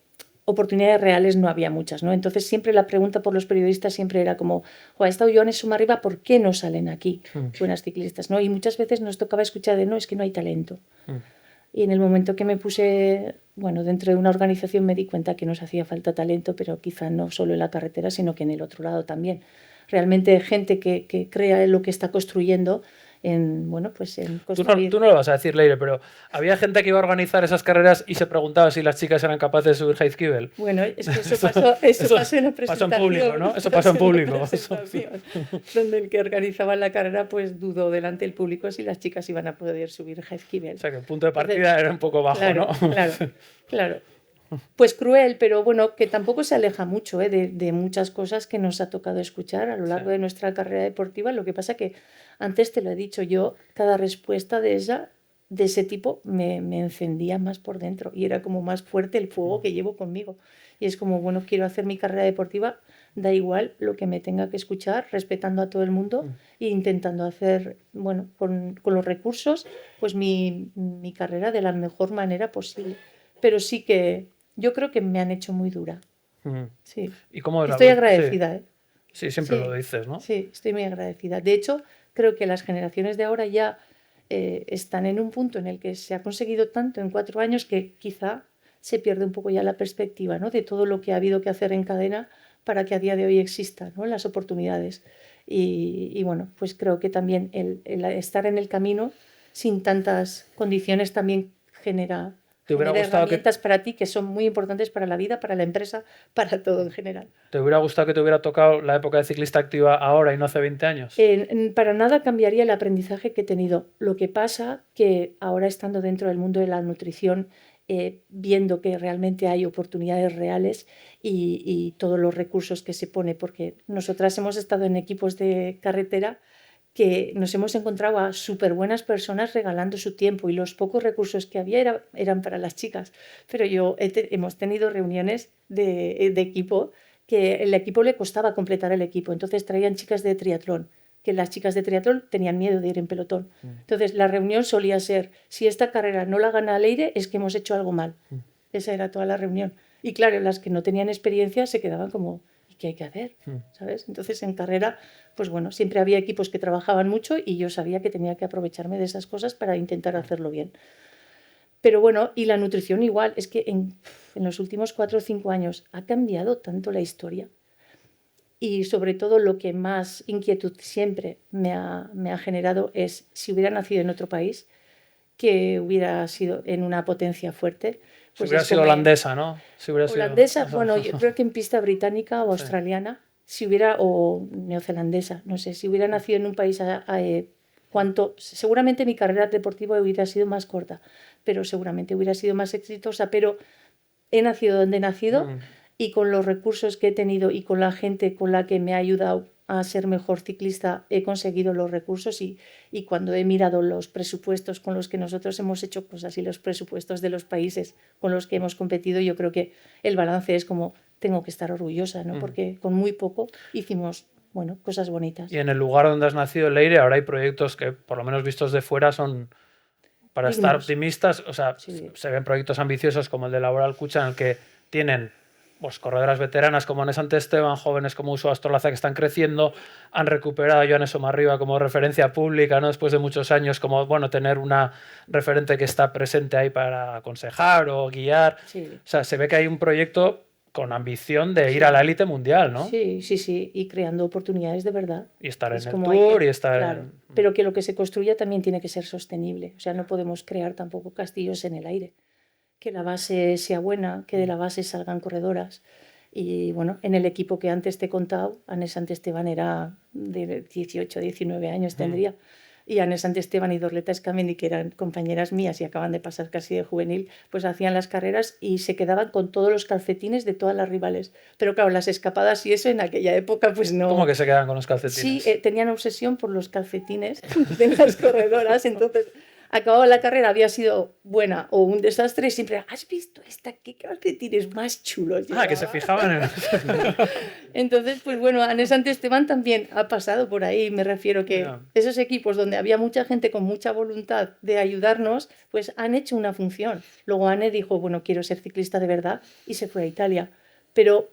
oportunidades reales no había muchas, ¿no? Entonces siempre la pregunta por los periodistas siempre era como, ha estado Joanes Sumarriba, ¿por qué no salen aquí buenas ciclistas, ¿no? Y muchas veces nos tocaba escuchar de, no, es que no hay talento. Y en el momento que me puse, bueno, dentro de una organización me di cuenta que nos hacía falta talento, pero quizá no solo en la carretera, sino que en el otro lado también. Realmente gente que crea en lo que está construyendo, bueno, pues en construir.
Tú no lo vas a decir, Leire, pero había gente que iba a organizar esas carreras y se preguntaba si las chicas eran capaces de subir Jaizkibel.
Bueno, es que eso pasó en la presentación.
Pasó en público, ¿no? Eso pasó en público.
Donde el que organizaba la carrera pues dudó delante del público si las chicas iban a poder subir Jaizkibel.
O sea, que el punto de partida era un poco bajo,
claro,
¿no?
Claro. Pues cruel, pero bueno, que tampoco se aleja mucho de muchas cosas que nos ha tocado escuchar a lo largo de nuestra carrera deportiva. Lo que pasa que, antes te lo he dicho yo, cada respuesta de ese tipo me encendía más por dentro, y era como más fuerte el fuego que llevo conmigo. Y es como, bueno, quiero hacer mi carrera deportiva, da igual lo que me tenga que escuchar, respetando a todo el mundo e intentando hacer, bueno, con los recursos, pues mi carrera de la mejor manera posible. Pero sí que yo creo que me han hecho muy dura. Sí.
¿Y cómo
estoy agradecida,
sí. Sí, siempre lo dices, ¿no?
Sí, estoy muy agradecida. De hecho, creo que las generaciones de ahora ya están en un punto en el que se ha conseguido tanto en 4 años que quizá se pierde un poco ya la perspectiva, ¿no? De todo lo que ha habido que hacer en cadena para que a día de hoy existan, ¿no? Las oportunidades. Y bueno, pues creo que también el estar en el camino sin tantas condiciones también genera herramientas para ti que son muy importantes para la vida, para la empresa, para todo en general.
¿Te hubiera gustado que te hubiera tocado la época de ciclista activa ahora y no hace 20 años?
Para nada cambiaría el aprendizaje que he tenido. Lo que pasa que ahora, estando dentro del mundo de la nutrición, viendo que realmente hay oportunidades reales y todos los recursos que se pone, porque nosotras hemos estado en equipos de carretera que nos hemos encontrado a súper buenas personas regalando su tiempo, y los pocos recursos que había eran para las chicas. Pero hemos tenido reuniones de equipo que el equipo le costaba completar el equipo, entonces traían chicas de triatlón, que las chicas de triatlón tenían miedo de ir en pelotón. Entonces la reunión solía ser, si esta carrera no la gana Leire, es que hemos hecho algo mal. Esa era toda la reunión. Y claro, las que no tenían experiencia se quedaban como, ¿qué hay que hacer? ¿Sabes? Entonces en carrera, pues bueno, siempre había equipos que trabajaban mucho y yo sabía que tenía que aprovecharme de esas cosas para intentar hacerlo bien. Pero bueno, y la nutrición igual, es que en los últimos 4 o 5 años ha cambiado tanto la historia, y sobre todo lo que más inquietud siempre me ha generado es si hubiera nacido en otro país, que hubiera sido en una potencia fuerte.
Pues si hubiera sido holandesa, ¿no? Si hubiera
holandesa, bueno, yo creo que en pista británica o australiana, si hubiera, o neozelandesa, no sé, si hubiera nacido en un país seguramente mi carrera deportiva hubiera sido más corta, pero seguramente hubiera sido más exitosa, pero he nacido donde he nacido y con los recursos que he tenido y con la gente con la que me ha ayudado a ser mejor ciclista he conseguido los recursos, y cuando he mirado los presupuestos con los que nosotros hemos hecho cosas y los presupuestos de los países con los que hemos competido, yo creo que el balance es como, tengo que estar orgullosa, ¿no? Porque con muy poco hicimos, bueno, cosas bonitas.
Y en el lugar donde has nacido, Leire, ahora hay proyectos que, por lo menos vistos de fuera, son para estar optimistas. O sea, se ven proyectos ambiciosos como el de Laboral Cucha, en el que tienen pues corredoras veteranas como Anne Santesteban, jóvenes como Uso Astrolaza que están creciendo, han recuperado a Joane Somarriba como referencia pública, ¿no? Después de muchos años, como bueno, tener una referente que está presente ahí para aconsejar o guiar.
Sí.
O sea, se ve que hay un proyecto con ambición de ir a la élite mundial, ¿no?
Sí, sí, sí, y creando oportunidades de verdad.
Y estar
Es
en el
como hay
tour
que-
y estar
claro,
en...
pero que lo que se construya también tiene que ser sostenible. O sea, no podemos crear tampoco castillos en el aire. Que la base sea buena, que de la base salgan corredoras. Y bueno, en el equipo que antes te he contado, Anne Santesteban era de 18, 19 años tendría. Y Anne Santesteban y Dorleta Scamini, que eran compañeras mías y acaban de pasar casi de juvenil, pues hacían las carreras y se quedaban con todos los calcetines de todas las rivales. Pero claro, las escapadas y eso en aquella época pues no...
¿Cómo que se quedan con los calcetines?
Sí, tenían obsesión por los calcetines de las corredoras, entonces acababa la carrera, había sido buena o un desastre y siempre, ¿has visto esta? ¿Qué calcetines más chulos
Ah, que se
llevaba?".
fijaban en...
Entonces, pues bueno, Anne Santesteban también ha pasado por ahí, me refiero que
Ya.
esos equipos donde había mucha gente con mucha voluntad de ayudarnos, pues han hecho una función. Luego Anne dijo, bueno, quiero ser ciclista de verdad y se fue a Italia. Pero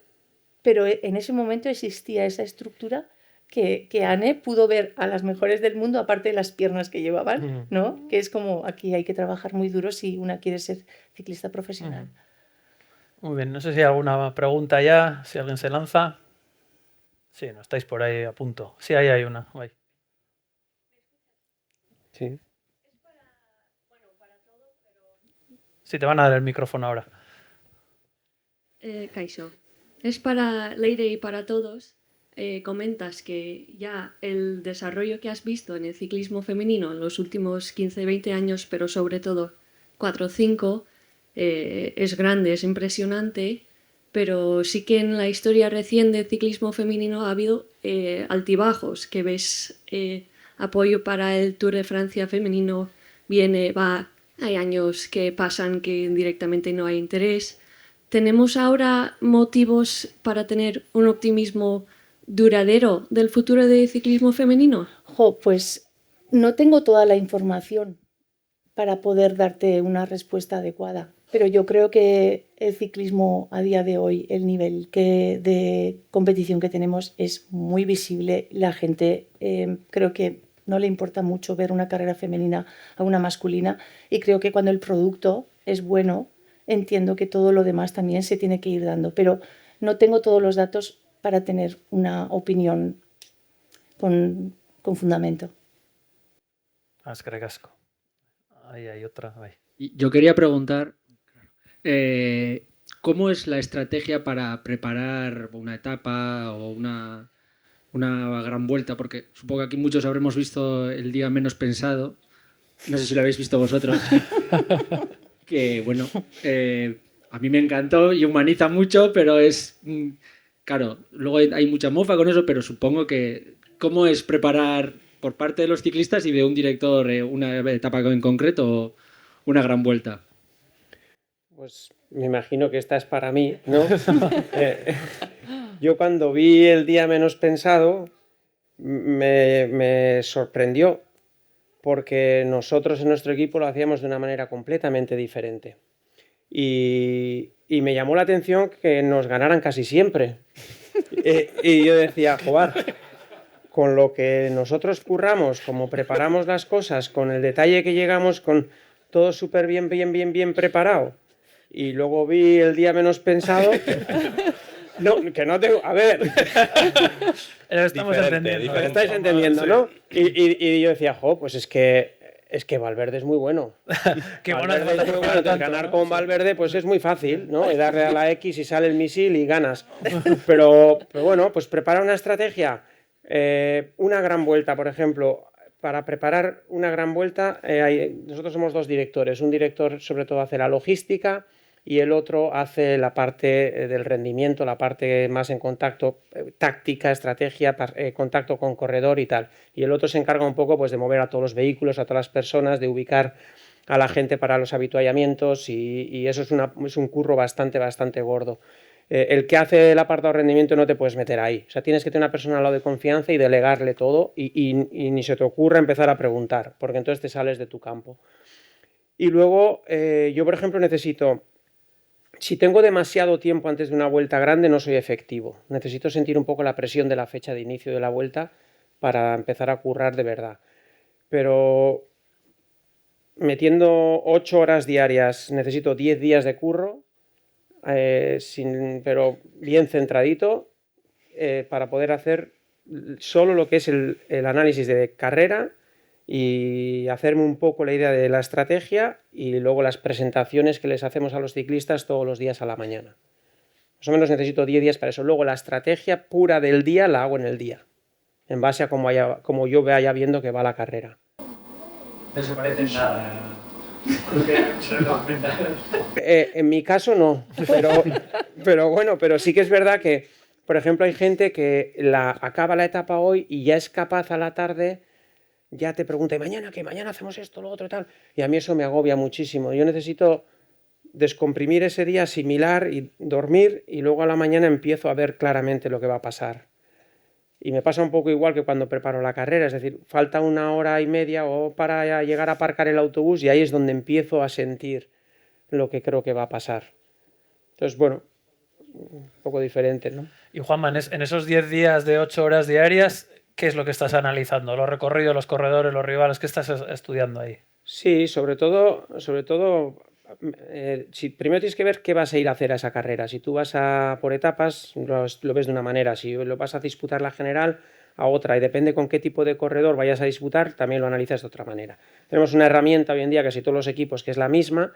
en ese momento existía esa estructura que Anne pudo ver a las mejores del mundo, aparte de las piernas que llevaban, ¿no? Que es como aquí hay que trabajar muy duro si una quiere ser ciclista profesional.
Muy bien, no sé si hay alguna pregunta ya, si alguien se lanza. Sí, no estáis por ahí a punto. Sí, ahí hay una. Ahí.
Sí.
Sí, te van a dar el micrófono ahora.
Kaixo. Es para Leire y para todos. Comentas que ya el desarrollo que has visto en el ciclismo femenino en los últimos 15-20 años, pero sobre todo 4 o 5, es grande, es impresionante, pero sí que en la historia recién del ciclismo femenino ha habido altibajos, que ves apoyo para el Tour de Francia femenino, viene, va, hay años que pasan que directamente no hay interés. ¿Tenemos ahora motivos para tener un optimismo duradero del futuro del ciclismo femenino?
Jo, pues no tengo toda la información para poder darte una respuesta adecuada, pero yo creo que el ciclismo a día de hoy, el nivel de competición que tenemos es muy visible. La gente creo que no le importa mucho ver una carrera femenina a una masculina y creo que cuando el producto es bueno, entiendo que todo lo demás también se tiene que ir dando, pero no tengo todos los datos para tener una opinión con fundamento.
Eskerrik asko. Ahí hay otra. Ahí.
Y yo quería preguntar, ¿cómo es la estrategia para preparar una etapa o una gran vuelta? Porque supongo que aquí muchos habremos visto El día menos pensado. No sé si lo habéis visto vosotros. Que, bueno, a mí me encantó y humaniza mucho, pero es... Claro, luego hay mucha mofa con eso, pero supongo que... ¿Cómo es preparar por parte de los ciclistas y de un director una etapa en concreto o una gran vuelta?
Pues me imagino que esta es para mí, ¿no? Yo cuando vi El día menos pensado me sorprendió porque nosotros en nuestro equipo lo hacíamos de una manera completamente diferente. Y me llamó la atención que nos ganaran casi siempre. Y yo decía, joder, con lo que nosotros curramos, como preparamos las cosas, con el detalle que llegamos, con todo súper bien preparado, y luego vi El día menos pensado... No, que no tengo... A ver...
Estamos entendiendo.
Me estáis entendiendo, ¿no? Y yo decía, pues es que Valverde es muy bueno.
Qué bueno
Valverde es muy bueno. Entonces, ganar con Valverde pues es muy fácil, ¿no? Y darle a la X y sale el misil y ganas. Pero bueno, pues prepara una estrategia. Una gran vuelta, por ejemplo. Para preparar una gran vuelta, nosotros somos 2 directores. Un director sobre todo hace la logística y el otro hace la parte del rendimiento, la parte más en contacto, táctica, estrategia, contacto con corredor y tal. Y el otro se encarga un poco pues, de mover a todos los vehículos, a todas las personas, de ubicar a la gente para los avituallamientos y eso es un curro bastante gordo. El que hace el apartado rendimiento no te puedes meter ahí. O sea, tienes que tener una persona al lado de confianza y delegarle todo y ni se te ocurra empezar a preguntar, porque entonces te sales de tu campo. Y luego yo, por ejemplo, necesito Si tengo demasiado tiempo antes de una vuelta grande, no soy efectivo. Necesito sentir un poco la presión de la fecha de inicio de la vuelta para empezar a currar de verdad. Pero metiendo 8 horas diarias, necesito 10 días de curro, pero bien centradito, para poder hacer solo lo que es el análisis de carrera y hacerme un poco la idea de la estrategia y luego las presentaciones que les hacemos a los ciclistas todos los días a la mañana. Más o menos necesito 10 días para eso. Luego la estrategia pura del día la hago en el día, en base a cómo yo vaya viendo que va la carrera.
No se parece en nada.
En mi caso no, pero bueno, pero sí que es verdad que, por ejemplo, hay gente que acaba la etapa hoy y ya es capaz a la tarde, ya te pregunta, ¿y mañana qué? Mañana hacemos esto, lo otro y tal. Y a mí eso me agobia muchísimo. Yo necesito descomprimir ese día, asimilar y dormir, y luego a la mañana empiezo a ver claramente lo que va a pasar. Y me pasa un poco igual que cuando preparo la carrera, es decir, falta 1 hora y media o para llegar a aparcar el autobús y ahí es donde empiezo a sentir lo que creo que va a pasar. Entonces, bueno, un poco diferente, ¿no?
Y Juanma, en esos 10 días de 8 horas diarias, ¿qué es lo que estás analizando? ¿Los recorridos, los corredores, los rivales? ¿Qué estás estudiando ahí?
Sí, sobre todo, si primero tienes que ver qué vas a ir a hacer a esa carrera. Si tú vas por etapas, lo ves de una manera. Si lo vas a disputar la general, a otra. Y depende con qué tipo de corredor vayas a disputar, también lo analizas de otra manera. Tenemos una herramienta hoy en día, casi todos los equipos, que es la misma,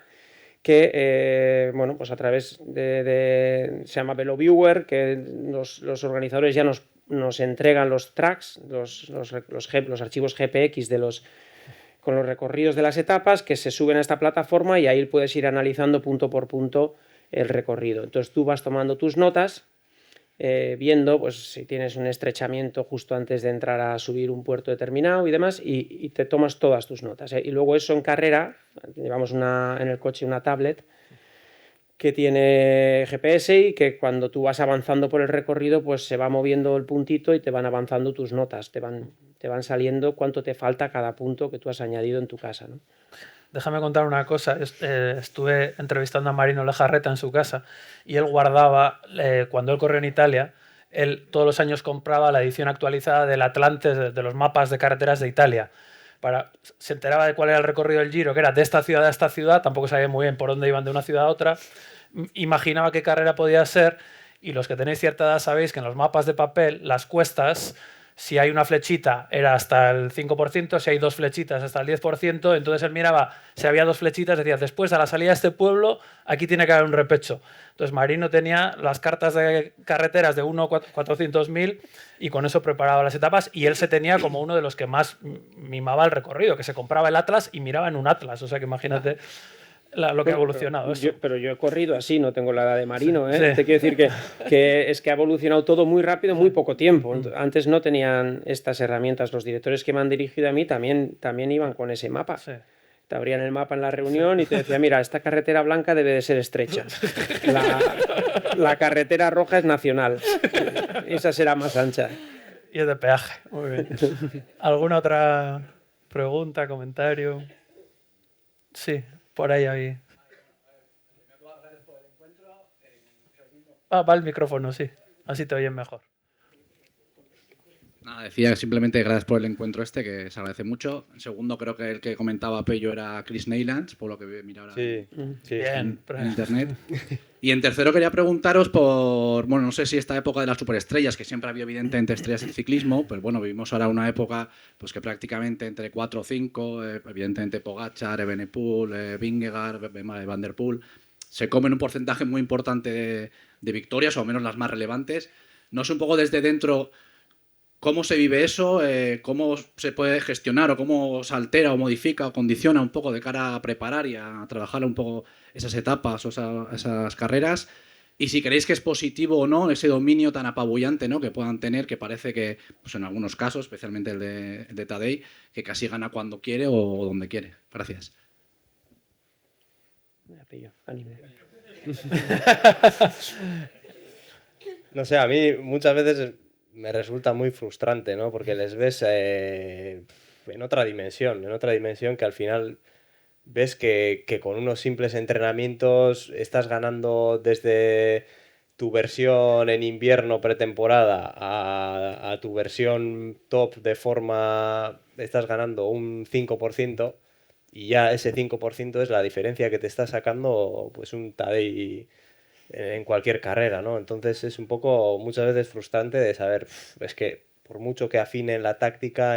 que bueno, pues a través se llama VeloViewer, que los organizadores ya nos entregan los tracks, los archivos GPX con los recorridos de las etapas, que se suben a esta plataforma y ahí puedes ir analizando punto por punto el recorrido. Entonces tú vas tomando tus notas, viendo pues si tienes un estrechamiento justo antes de entrar a subir un puerto determinado y demás, y te tomas todas tus notas. Y luego eso en carrera, llevamos en el coche una tablet que tiene GPS y que cuando tú vas avanzando por el recorrido, pues se va moviendo el puntito y te van avanzando tus notas, te van saliendo cuánto te falta cada punto que tú has añadido en tu casa, ¿no?
Déjame contar una cosa. Estuve entrevistando a Marino Lejarreta en su casa y él guardaba, cuando él corrió en Italia, él todos los años compraba la edición actualizada del Atlantes, de los mapas de carreteras de Italia. Se enteraba de cuál era el recorrido del Giro, que era de esta ciudad a esta ciudad, tampoco sabía muy bien por dónde iban de una ciudad a otra, imaginaba qué carrera podía ser, y los que tenéis cierta edad sabéis que en los mapas de papel, las cuestas, si hay una flechita era hasta el 5%, si hay 2 flechitas hasta el 10%, entonces él miraba, si había 2 flechitas, decía, después a la salida de este pueblo, aquí tiene que haber un repecho. Entonces Marino tenía las cartas de carreteras de 1 a 400.000 y con eso preparaba las etapas, y él se tenía como uno de los que más mimaba el recorrido, que se compraba el atlas y miraba en un atlas, o sea que imagínate lo que ha evolucionado.
Pero yo he corrido así, no tengo la edad de Marino, ¿eh?
Sí.
Te quiero decir que es que ha evolucionado todo muy rápido, muy poco tiempo. Antes no tenían estas herramientas. Los directores que me han dirigido a mí también iban con ese mapa.
Sí.
Te abrían el mapa en la reunión y te decía, mira, esta carretera blanca debe de ser estrecha. La carretera roja es nacional. Esa será más ancha.
Y es de peaje. Muy bien. ¿Alguna otra pregunta, comentario? Sí, por ahí. Va el micrófono, sí. Así te oyen mejor.
Nada, decía simplemente gracias por el encuentro que se agradece mucho. En segundo, creo que el que comentaba Pello era Chris Neylands, por lo que vi ahora
Bien,
en internet. Y en tercero quería preguntaros bueno, no sé si esta época de las superestrellas, que siempre ha habido evidentemente estrellas en ciclismo, pero bueno, vivimos ahora una época pues que prácticamente entre 4 o 5, evidentemente Pogačar, Evenepoel, Vingegaard, Van der Poel, se comen un porcentaje muy importante de victorias, o al menos las más relevantes. No sé un poco desde dentro cómo se vive eso, cómo se puede gestionar o cómo se altera o modifica o condiciona un poco de cara a preparar y a trabajar un poco esas etapas o esas carreras. Y si creéis que es positivo o no ese dominio tan apabullante, ¿no?, que puedan tener, que parece que pues en algunos casos, especialmente el de Tadej, que casi gana cuando quiere o donde quiere. Gracias.
No sé, a mí muchas veces me resulta muy frustrante, ¿no? Porque les ves en otra dimensión que al final ves que con unos simples entrenamientos estás ganando desde tu versión en invierno pretemporada a tu versión top de forma, estás ganando un 5% y ya ese 5% es la diferencia que te está sacando pues un Tadej en cualquier carrera, ¿no? Entonces es un poco muchas veces frustrante de saber, es que por mucho que afine en la táctica,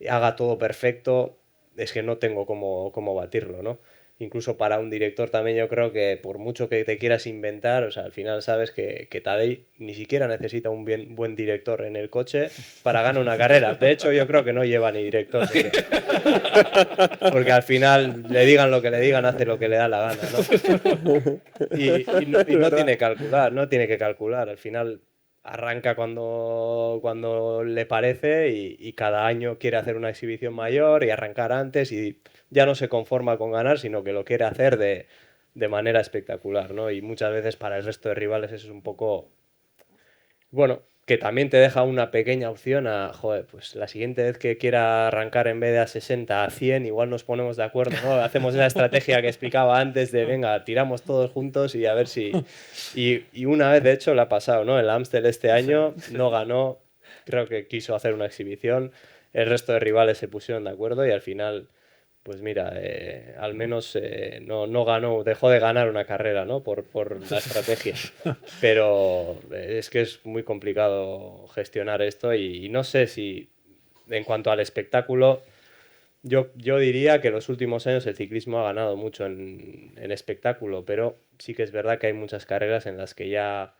haga todo perfecto, es que no tengo cómo batirlo, ¿no? Incluso para un director también yo creo que por mucho que te quieras inventar, o sea, al final sabes que Tadej ni siquiera necesita un buen director en el coche para ganar una carrera. De hecho, yo creo que no lleva ni director. Porque al final le digan lo que le digan, hace lo que le da la gana, ¿no? Y no tiene que calcular. Al final arranca cuando le parece y cada año quiere hacer una exhibición mayor y arrancar antes y ya no se conforma con ganar, sino que lo quiere hacer de manera espectacular, ¿no? Y muchas veces para el resto de rivales eso es un poco... Bueno, que también te deja una pequeña opción a, joder, pues la siguiente vez que quiera arrancar en vez de a 60 a 100, igual nos ponemos de acuerdo, ¿no? Hacemos esa estrategia que explicaba antes de, venga, tiramos todos juntos y a ver si... Y una vez, de hecho, le ha pasado, ¿no? El Amstel este año no ganó, creo que quiso hacer una exhibición, el resto de rivales se pusieron de acuerdo y al final... Pues mira, al menos no ganó, dejó de ganar una carrera, ¿no? Por la estrategia. Pero es que es muy complicado gestionar esto y no sé si, en cuanto al espectáculo, yo diría que en los últimos años el ciclismo ha ganado mucho en espectáculo, pero sí que es verdad que hay muchas carreras en las que ya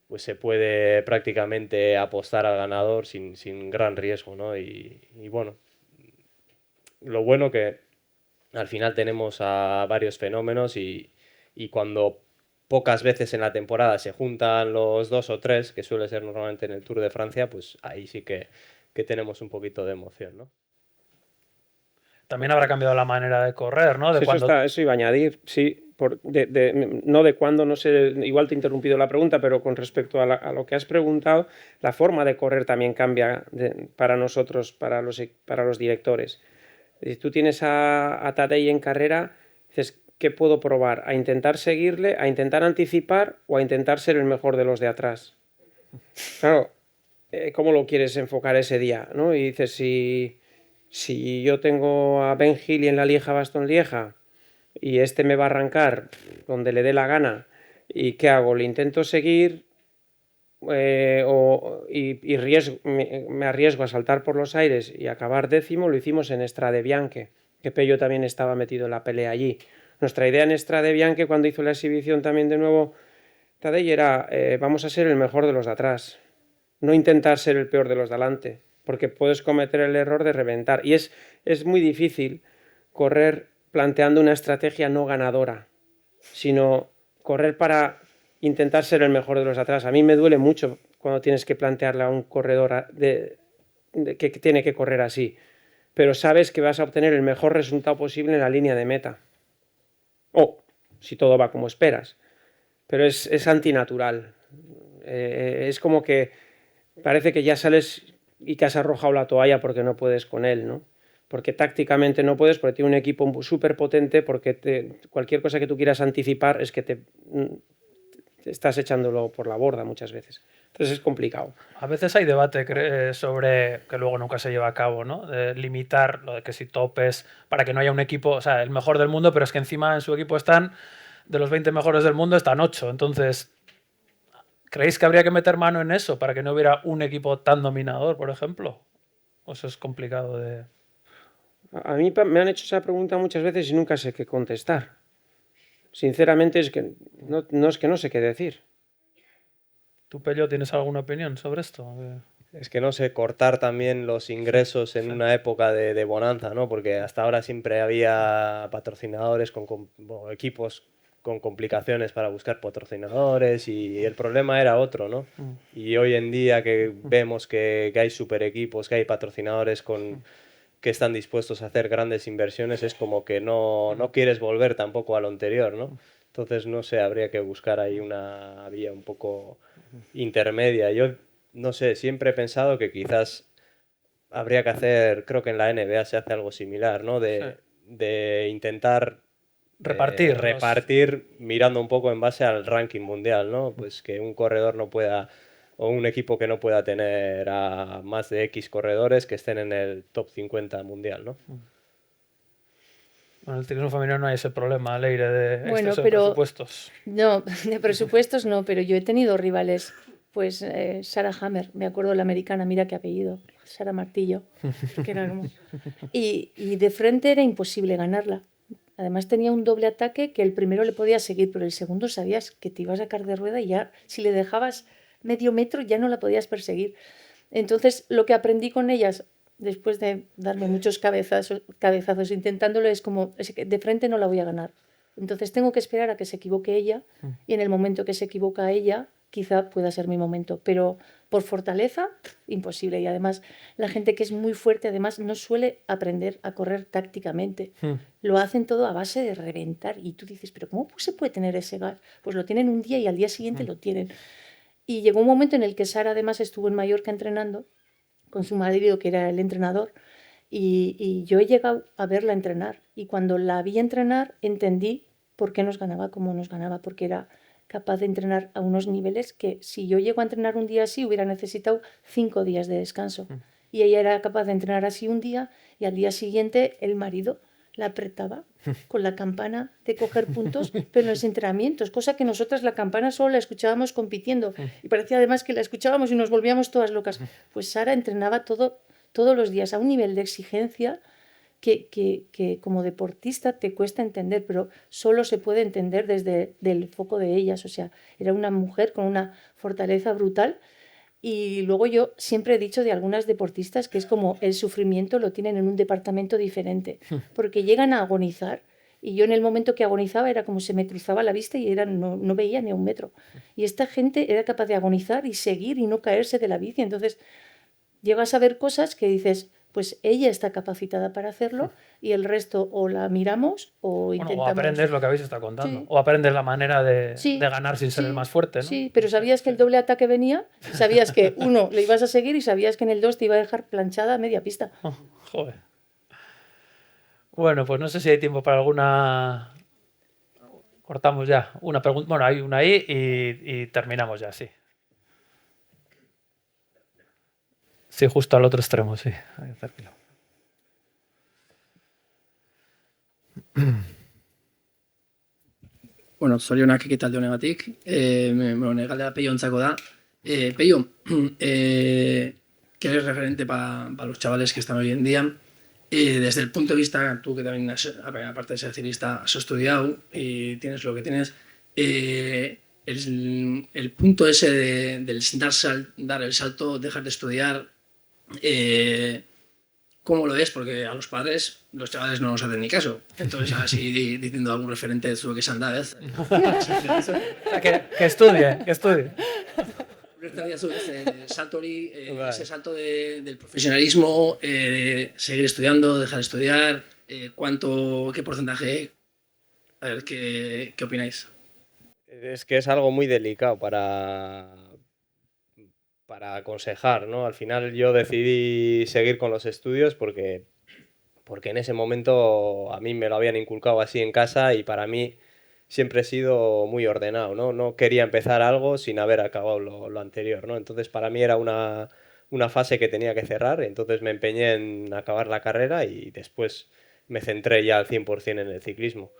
pues se puede prácticamente apostar al ganador sin gran riesgo, ¿no? Y bueno, lo bueno que al final tenemos a varios fenómenos y cuando pocas veces en la temporada se juntan los dos o tres, que suele ser normalmente en el Tour de Francia, pues ahí sí que tenemos un poquito de emoción, ¿no?
También habrá cambiado la manera de correr, ¿no? De
Sí,
cuando...
eso iba a añadir, sí. No de cuándo, no sé, igual te he interrumpido la pregunta, pero con respecto a lo que has preguntado, la forma de correr también cambia para nosotros, para los directores. Si tú tienes a Tadej en carrera, dices, ¿qué puedo probar? ¿A intentar seguirle, a intentar anticipar o a intentar ser el mejor de los de atrás? Claro, ¿cómo lo quieres enfocar ese día, ¿no? Y dices, si yo tengo a Ben Healy en la Lieja-Bastogne-Lieja y este me va a arrancar donde le dé la gana, ¿y qué hago? ¿Le intento seguir me arriesgo a saltar por los aires y acabar décimo? Lo hicimos en Strade Bianche, que Pello también estaba metido en la pelea allí. Nuestra idea en Strade Bianche, cuando hizo la exhibición también de nuevo Tadej, era vamos a ser el mejor de los de atrás, no intentar ser el peor de los de adelante, porque puedes cometer el error de reventar. Y es muy difícil correr planteando una estrategia no ganadora, sino correr para intentar ser el mejor de los de atrás. A mí me duele mucho cuando tienes que plantearle a un corredor que tiene que correr así, pero sabes que vas a obtener el mejor resultado posible en la línea de meta. O si todo va como esperas. Pero es antinatural. Es como que parece que ya sales y que has arrojado la toalla porque no puedes con él, ¿no? Porque tácticamente no puedes, porque tiene un equipo súper potente, porque cualquier cosa que tú quieras anticipar es que te estás echándolo por la borda muchas veces. Entonces es complicado.
A veces hay debate sobre, que luego nunca se lleva a cabo, ¿no? De limitar lo de que si topes para que no haya un equipo, o sea, el mejor del mundo, pero es que encima en su equipo están, de los 20 mejores del mundo, están 8. Entonces, ¿creéis que habría que meter mano en eso para que no hubiera un equipo tan dominador, por ejemplo? ¿O eso es complicado de...?
A mí me han hecho esa pregunta muchas veces y nunca sé qué contestar. Sinceramente es que no sé qué decir.
¿Tú, Pello, tienes alguna opinión sobre esto?
Es que no sé, cortar también los ingresos en una época de bonanza, ¿no? Porque hasta ahora siempre había patrocinadores equipos con complicaciones para buscar patrocinadores y el problema era otro, ¿no? Y hoy en día que vemos que hay super equipos, que hay patrocinadores que están dispuestos a hacer grandes inversiones, es como que no quieres volver tampoco a lo anterior, ¿no? Entonces, no sé, habría que buscar ahí una vía un poco intermedia. Yo, no sé, siempre he pensado que quizás habría que hacer, creo que en la NBA se hace algo similar, ¿no? de intentar
repartir
mirando un poco en base al ranking mundial, ¿no? Pues que un corredor no pueda, o un equipo que no pueda tener a más de X corredores que estén en el top 50 mundial, ¿no?
Bueno, en el ciclismo femenino no hay ese problema, Leire, de
Bueno,
exceso de presupuestos.
No, de presupuestos no, pero yo he tenido rivales. Pues Sarah Hammer, me acuerdo de la americana, mira qué apellido, Sara Martillo. Que era como... y de frente era imposible ganarla. Además tenía un doble ataque que el primero le podía seguir, pero el segundo sabías que te iba a sacar de rueda y ya si le dejabas medio metro ya no la podías perseguir. Entonces lo que aprendí con ellas, después de darme muchos cabezazos intentándolo, es como, es que de frente no la voy a ganar. Entonces tengo que esperar a que se equivoque ella y en el momento que se equivoca ella, quizá pueda ser mi momento. Pero por fortaleza, imposible. Y además la gente que es muy fuerte, además no suele aprender a correr tácticamente. Lo hacen todo a base de reventar. Y tú dices, pero ¿cómo se puede tener ese gas? Pues lo tienen un día y al día siguiente lo tienen. Y llegó un momento en el que Sara además estuvo en Mallorca entrenando con su marido, que era el entrenador, y yo he llegado a verla entrenar. Y cuando la vi entrenar, entendí por qué nos ganaba como nos ganaba, porque era capaz de entrenar a unos niveles que si yo llego a entrenar un día así, hubiera necesitado 5 días de descanso. Y ella era capaz de entrenar así un día y al día siguiente el marido la apretaba con la campana de coger puntos, pero en los entrenamientos, cosa que nosotras la campana solo la escuchábamos compitiendo y parecía además que la escuchábamos y nos volvíamos todas locas. Pues Sara entrenaba todos los días a un nivel de exigencia que como deportista te cuesta entender, pero solo se puede entender desde el foco de ellas. O sea, era una mujer con una fortaleza brutal. Y luego yo siempre he dicho de algunas deportistas que es como el sufrimiento lo tienen en un departamento diferente, porque llegan a agonizar y yo en el momento que agonizaba era como se me cruzaba la vista y no veía ni a un metro. Y esta gente era capaz de agonizar y seguir y no caerse de la bici. Entonces llegas a ver cosas que dices, pues ella está capacitada para hacerlo y el resto o la miramos o intentamos...
O aprendes lo que habéis estado contando.
Sí.
O aprendes la manera de
Sí,
ganar sin ser
sí,
el más fuerte, ¿no?
Sí, pero sabías que el doble ataque venía, sabías que uno le ibas a seguir y sabías que en el 2 te iba a dejar planchada a media pista.
Oh, joder. Bueno, pues no sé si hay tiempo para alguna... Cortamos ya. Una pregunta. Bueno, hay una ahí y terminamos ya, sí. Sí, justo al otro extremo, sí. Ahí, tranquilo.
Bueno, zorionak ekitaldi honegatik, galdera Peio ontzako da. Peio, que eres referente para los chavales que están hoy en día, desde el punto de vista, tú que también, aparte de ser ciclista, has estudiado y tienes lo que tienes, el punto ese del dar el salto, dejar de estudiar, ¿cómo lo ves? Porque a los padres, los chavales no nos hacen ni caso. Entonces, así diciendo algún referente de su que sandades.
que estudie, que estudie.
Ese salto, ese salto del profesionalismo, seguir estudiando, dejar de estudiar, ¿qué porcentaje? A ver, ¿qué opináis?
Es que es algo muy delicado para aconsejar, ¿no? Al final yo decidí seguir con los estudios porque en ese momento a mí me lo habían inculcado así en casa y para mí siempre he sido muy ordenado, ¿no? No quería empezar algo sin haber acabado lo anterior, ¿no? Entonces para mí era una fase que tenía que cerrar, entonces me empeñé en acabar la carrera y después me centré ya al 100% en el ciclismo.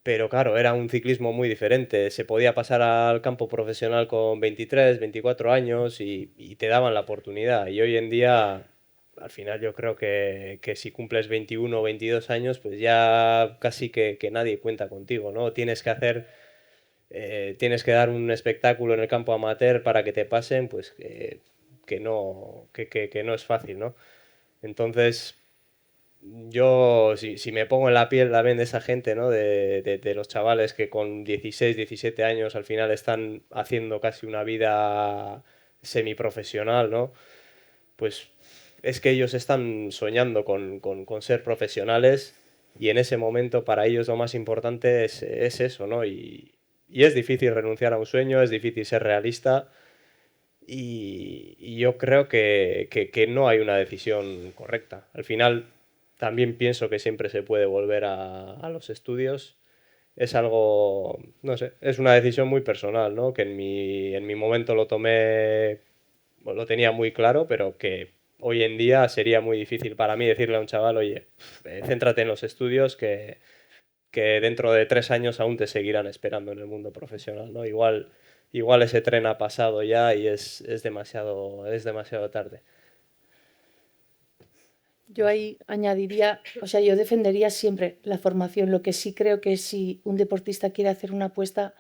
Pero claro, era un ciclismo muy diferente. Se podía pasar al campo profesional con 23, 24 años y te daban la oportunidad. Y hoy en día, al final yo creo que si cumples 21 o 22 años, pues ya casi que nadie cuenta contigo, ¿no? Tienes que dar un espectáculo en el campo amateur para que te pasen, pues que no es fácil, ¿no? Entonces... Yo, si me pongo en la piel también de esa gente, ¿no? De los chavales que con 16, 17 años al final están haciendo casi una vida semiprofesional, ¿no? Pues es que ellos están soñando con ser profesionales y en ese momento para ellos lo más importante es eso, ¿no? Y es difícil renunciar a un sueño, es difícil ser realista y yo creo que no hay una decisión correcta. Al final... también pienso que siempre se puede volver a los estudios. Es algo, no sé, es una decisión muy personal, ¿no? Que en mi momento lo tomé, lo tenía muy claro, pero que hoy en día sería muy difícil para mí decirle a un chaval, oye, céntrate en los estudios que dentro de 3 años aún te seguirán esperando en el mundo profesional, ¿no? Igual ese tren ha pasado ya y es demasiado tarde.
Yo ahí añadiría, o sea, yo defendería siempre la formación. Lo que sí creo que si un deportista quiere hacer una apuesta,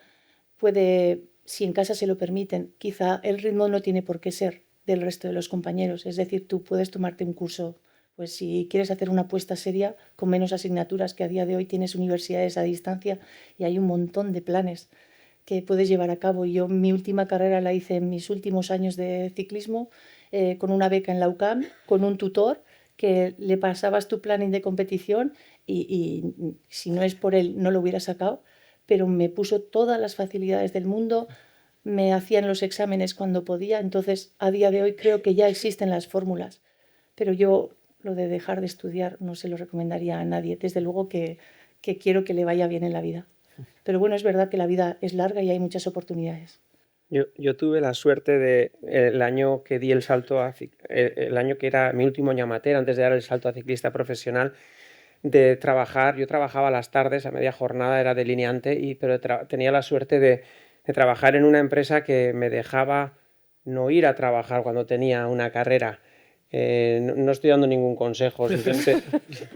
puede, si en casa se lo permiten, quizá el ritmo no tiene por qué ser del resto de los compañeros. Es decir, tú puedes tomarte un curso, pues si quieres hacer una apuesta seria, con menos asignaturas, que a día de hoy tienes universidades a distancia y hay un montón de planes que puedes llevar a cabo. Yo mi última carrera la hice en mis últimos años de ciclismo, con una beca en la UCAM, con un tutor, que le pasabas tu planning de competición y si no es por él no lo hubiera sacado, pero me puso todas las facilidades del mundo, me hacían los exámenes cuando podía, entonces a día de hoy creo que ya existen las fórmulas, pero yo lo de dejar de estudiar no se lo recomendaría a nadie, desde luego que quiero que le vaya bien en la vida, pero bueno, es verdad que la vida es larga y hay muchas oportunidades.
Yo tuve la suerte de el año que di el salto, el año que era mi último año amateur, antes de dar el salto a ciclista profesional, de trabajar. Yo trabajaba a las tardes, a media jornada, era delineante, pero tenía la suerte de trabajar en una empresa que me dejaba no ir a trabajar cuando tenía una carrera. No estoy dando ningún consejo, que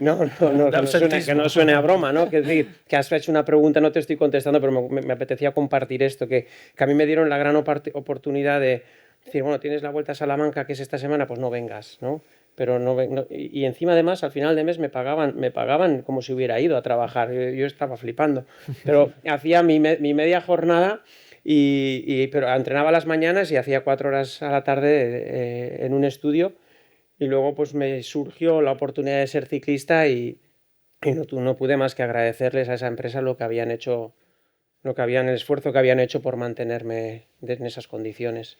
no suene a broma, ¿no? Que es decir, que has hecho una pregunta, no te estoy contestando, pero me apetecía compartir esto, que a mí me dieron la gran oportunidad de decir, bueno, tienes la Vuelta a Salamanca, que es esta semana, pues no vengas, ¿no? Pero y encima además al final de mes me pagaban como si hubiera ido a trabajar, yo estaba flipando, pero hacía mi media jornada. Pero entrenaba las mañanas y hacía 4 horas a la tarde en un estudio. Y luego pues me surgió la oportunidad de ser ciclista y no pude más que agradecerles a esa empresa el esfuerzo que habían hecho por mantenerme en esas condiciones.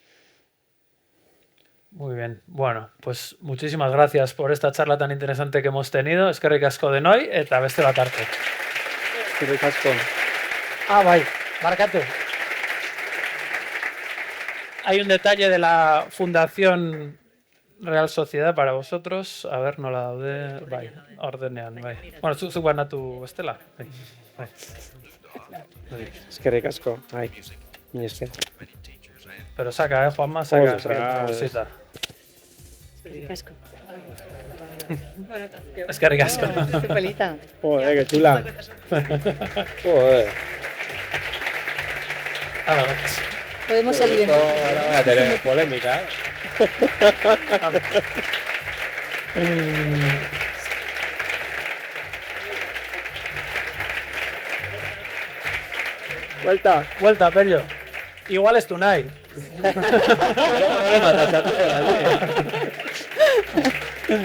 Muy bien. Bueno, pues muchísimas gracias por esta charla tan interesante que hemos tenido. Eskerrik asko denoi eta beste bat arte.
Eskerrik asko.
Bai, barkatu. Hay un detalle de la Fundación Real Sociedad para vosotros. A ver, nola daude. Bai, ordenean, bai. Bueno, zuk banatu bestela. Bai.
Eskerrik asko, bai. Ni esker.
Pero saca, Juanma, saca.
Ostras.
Eskerrik asko.
Eskerrik asko.
Qué pelita.
Joder, qué chula. Joder.
Podemos salir en...
Ahora tener polémica,
Vuelta, Pello. Igual es Tunay.
No,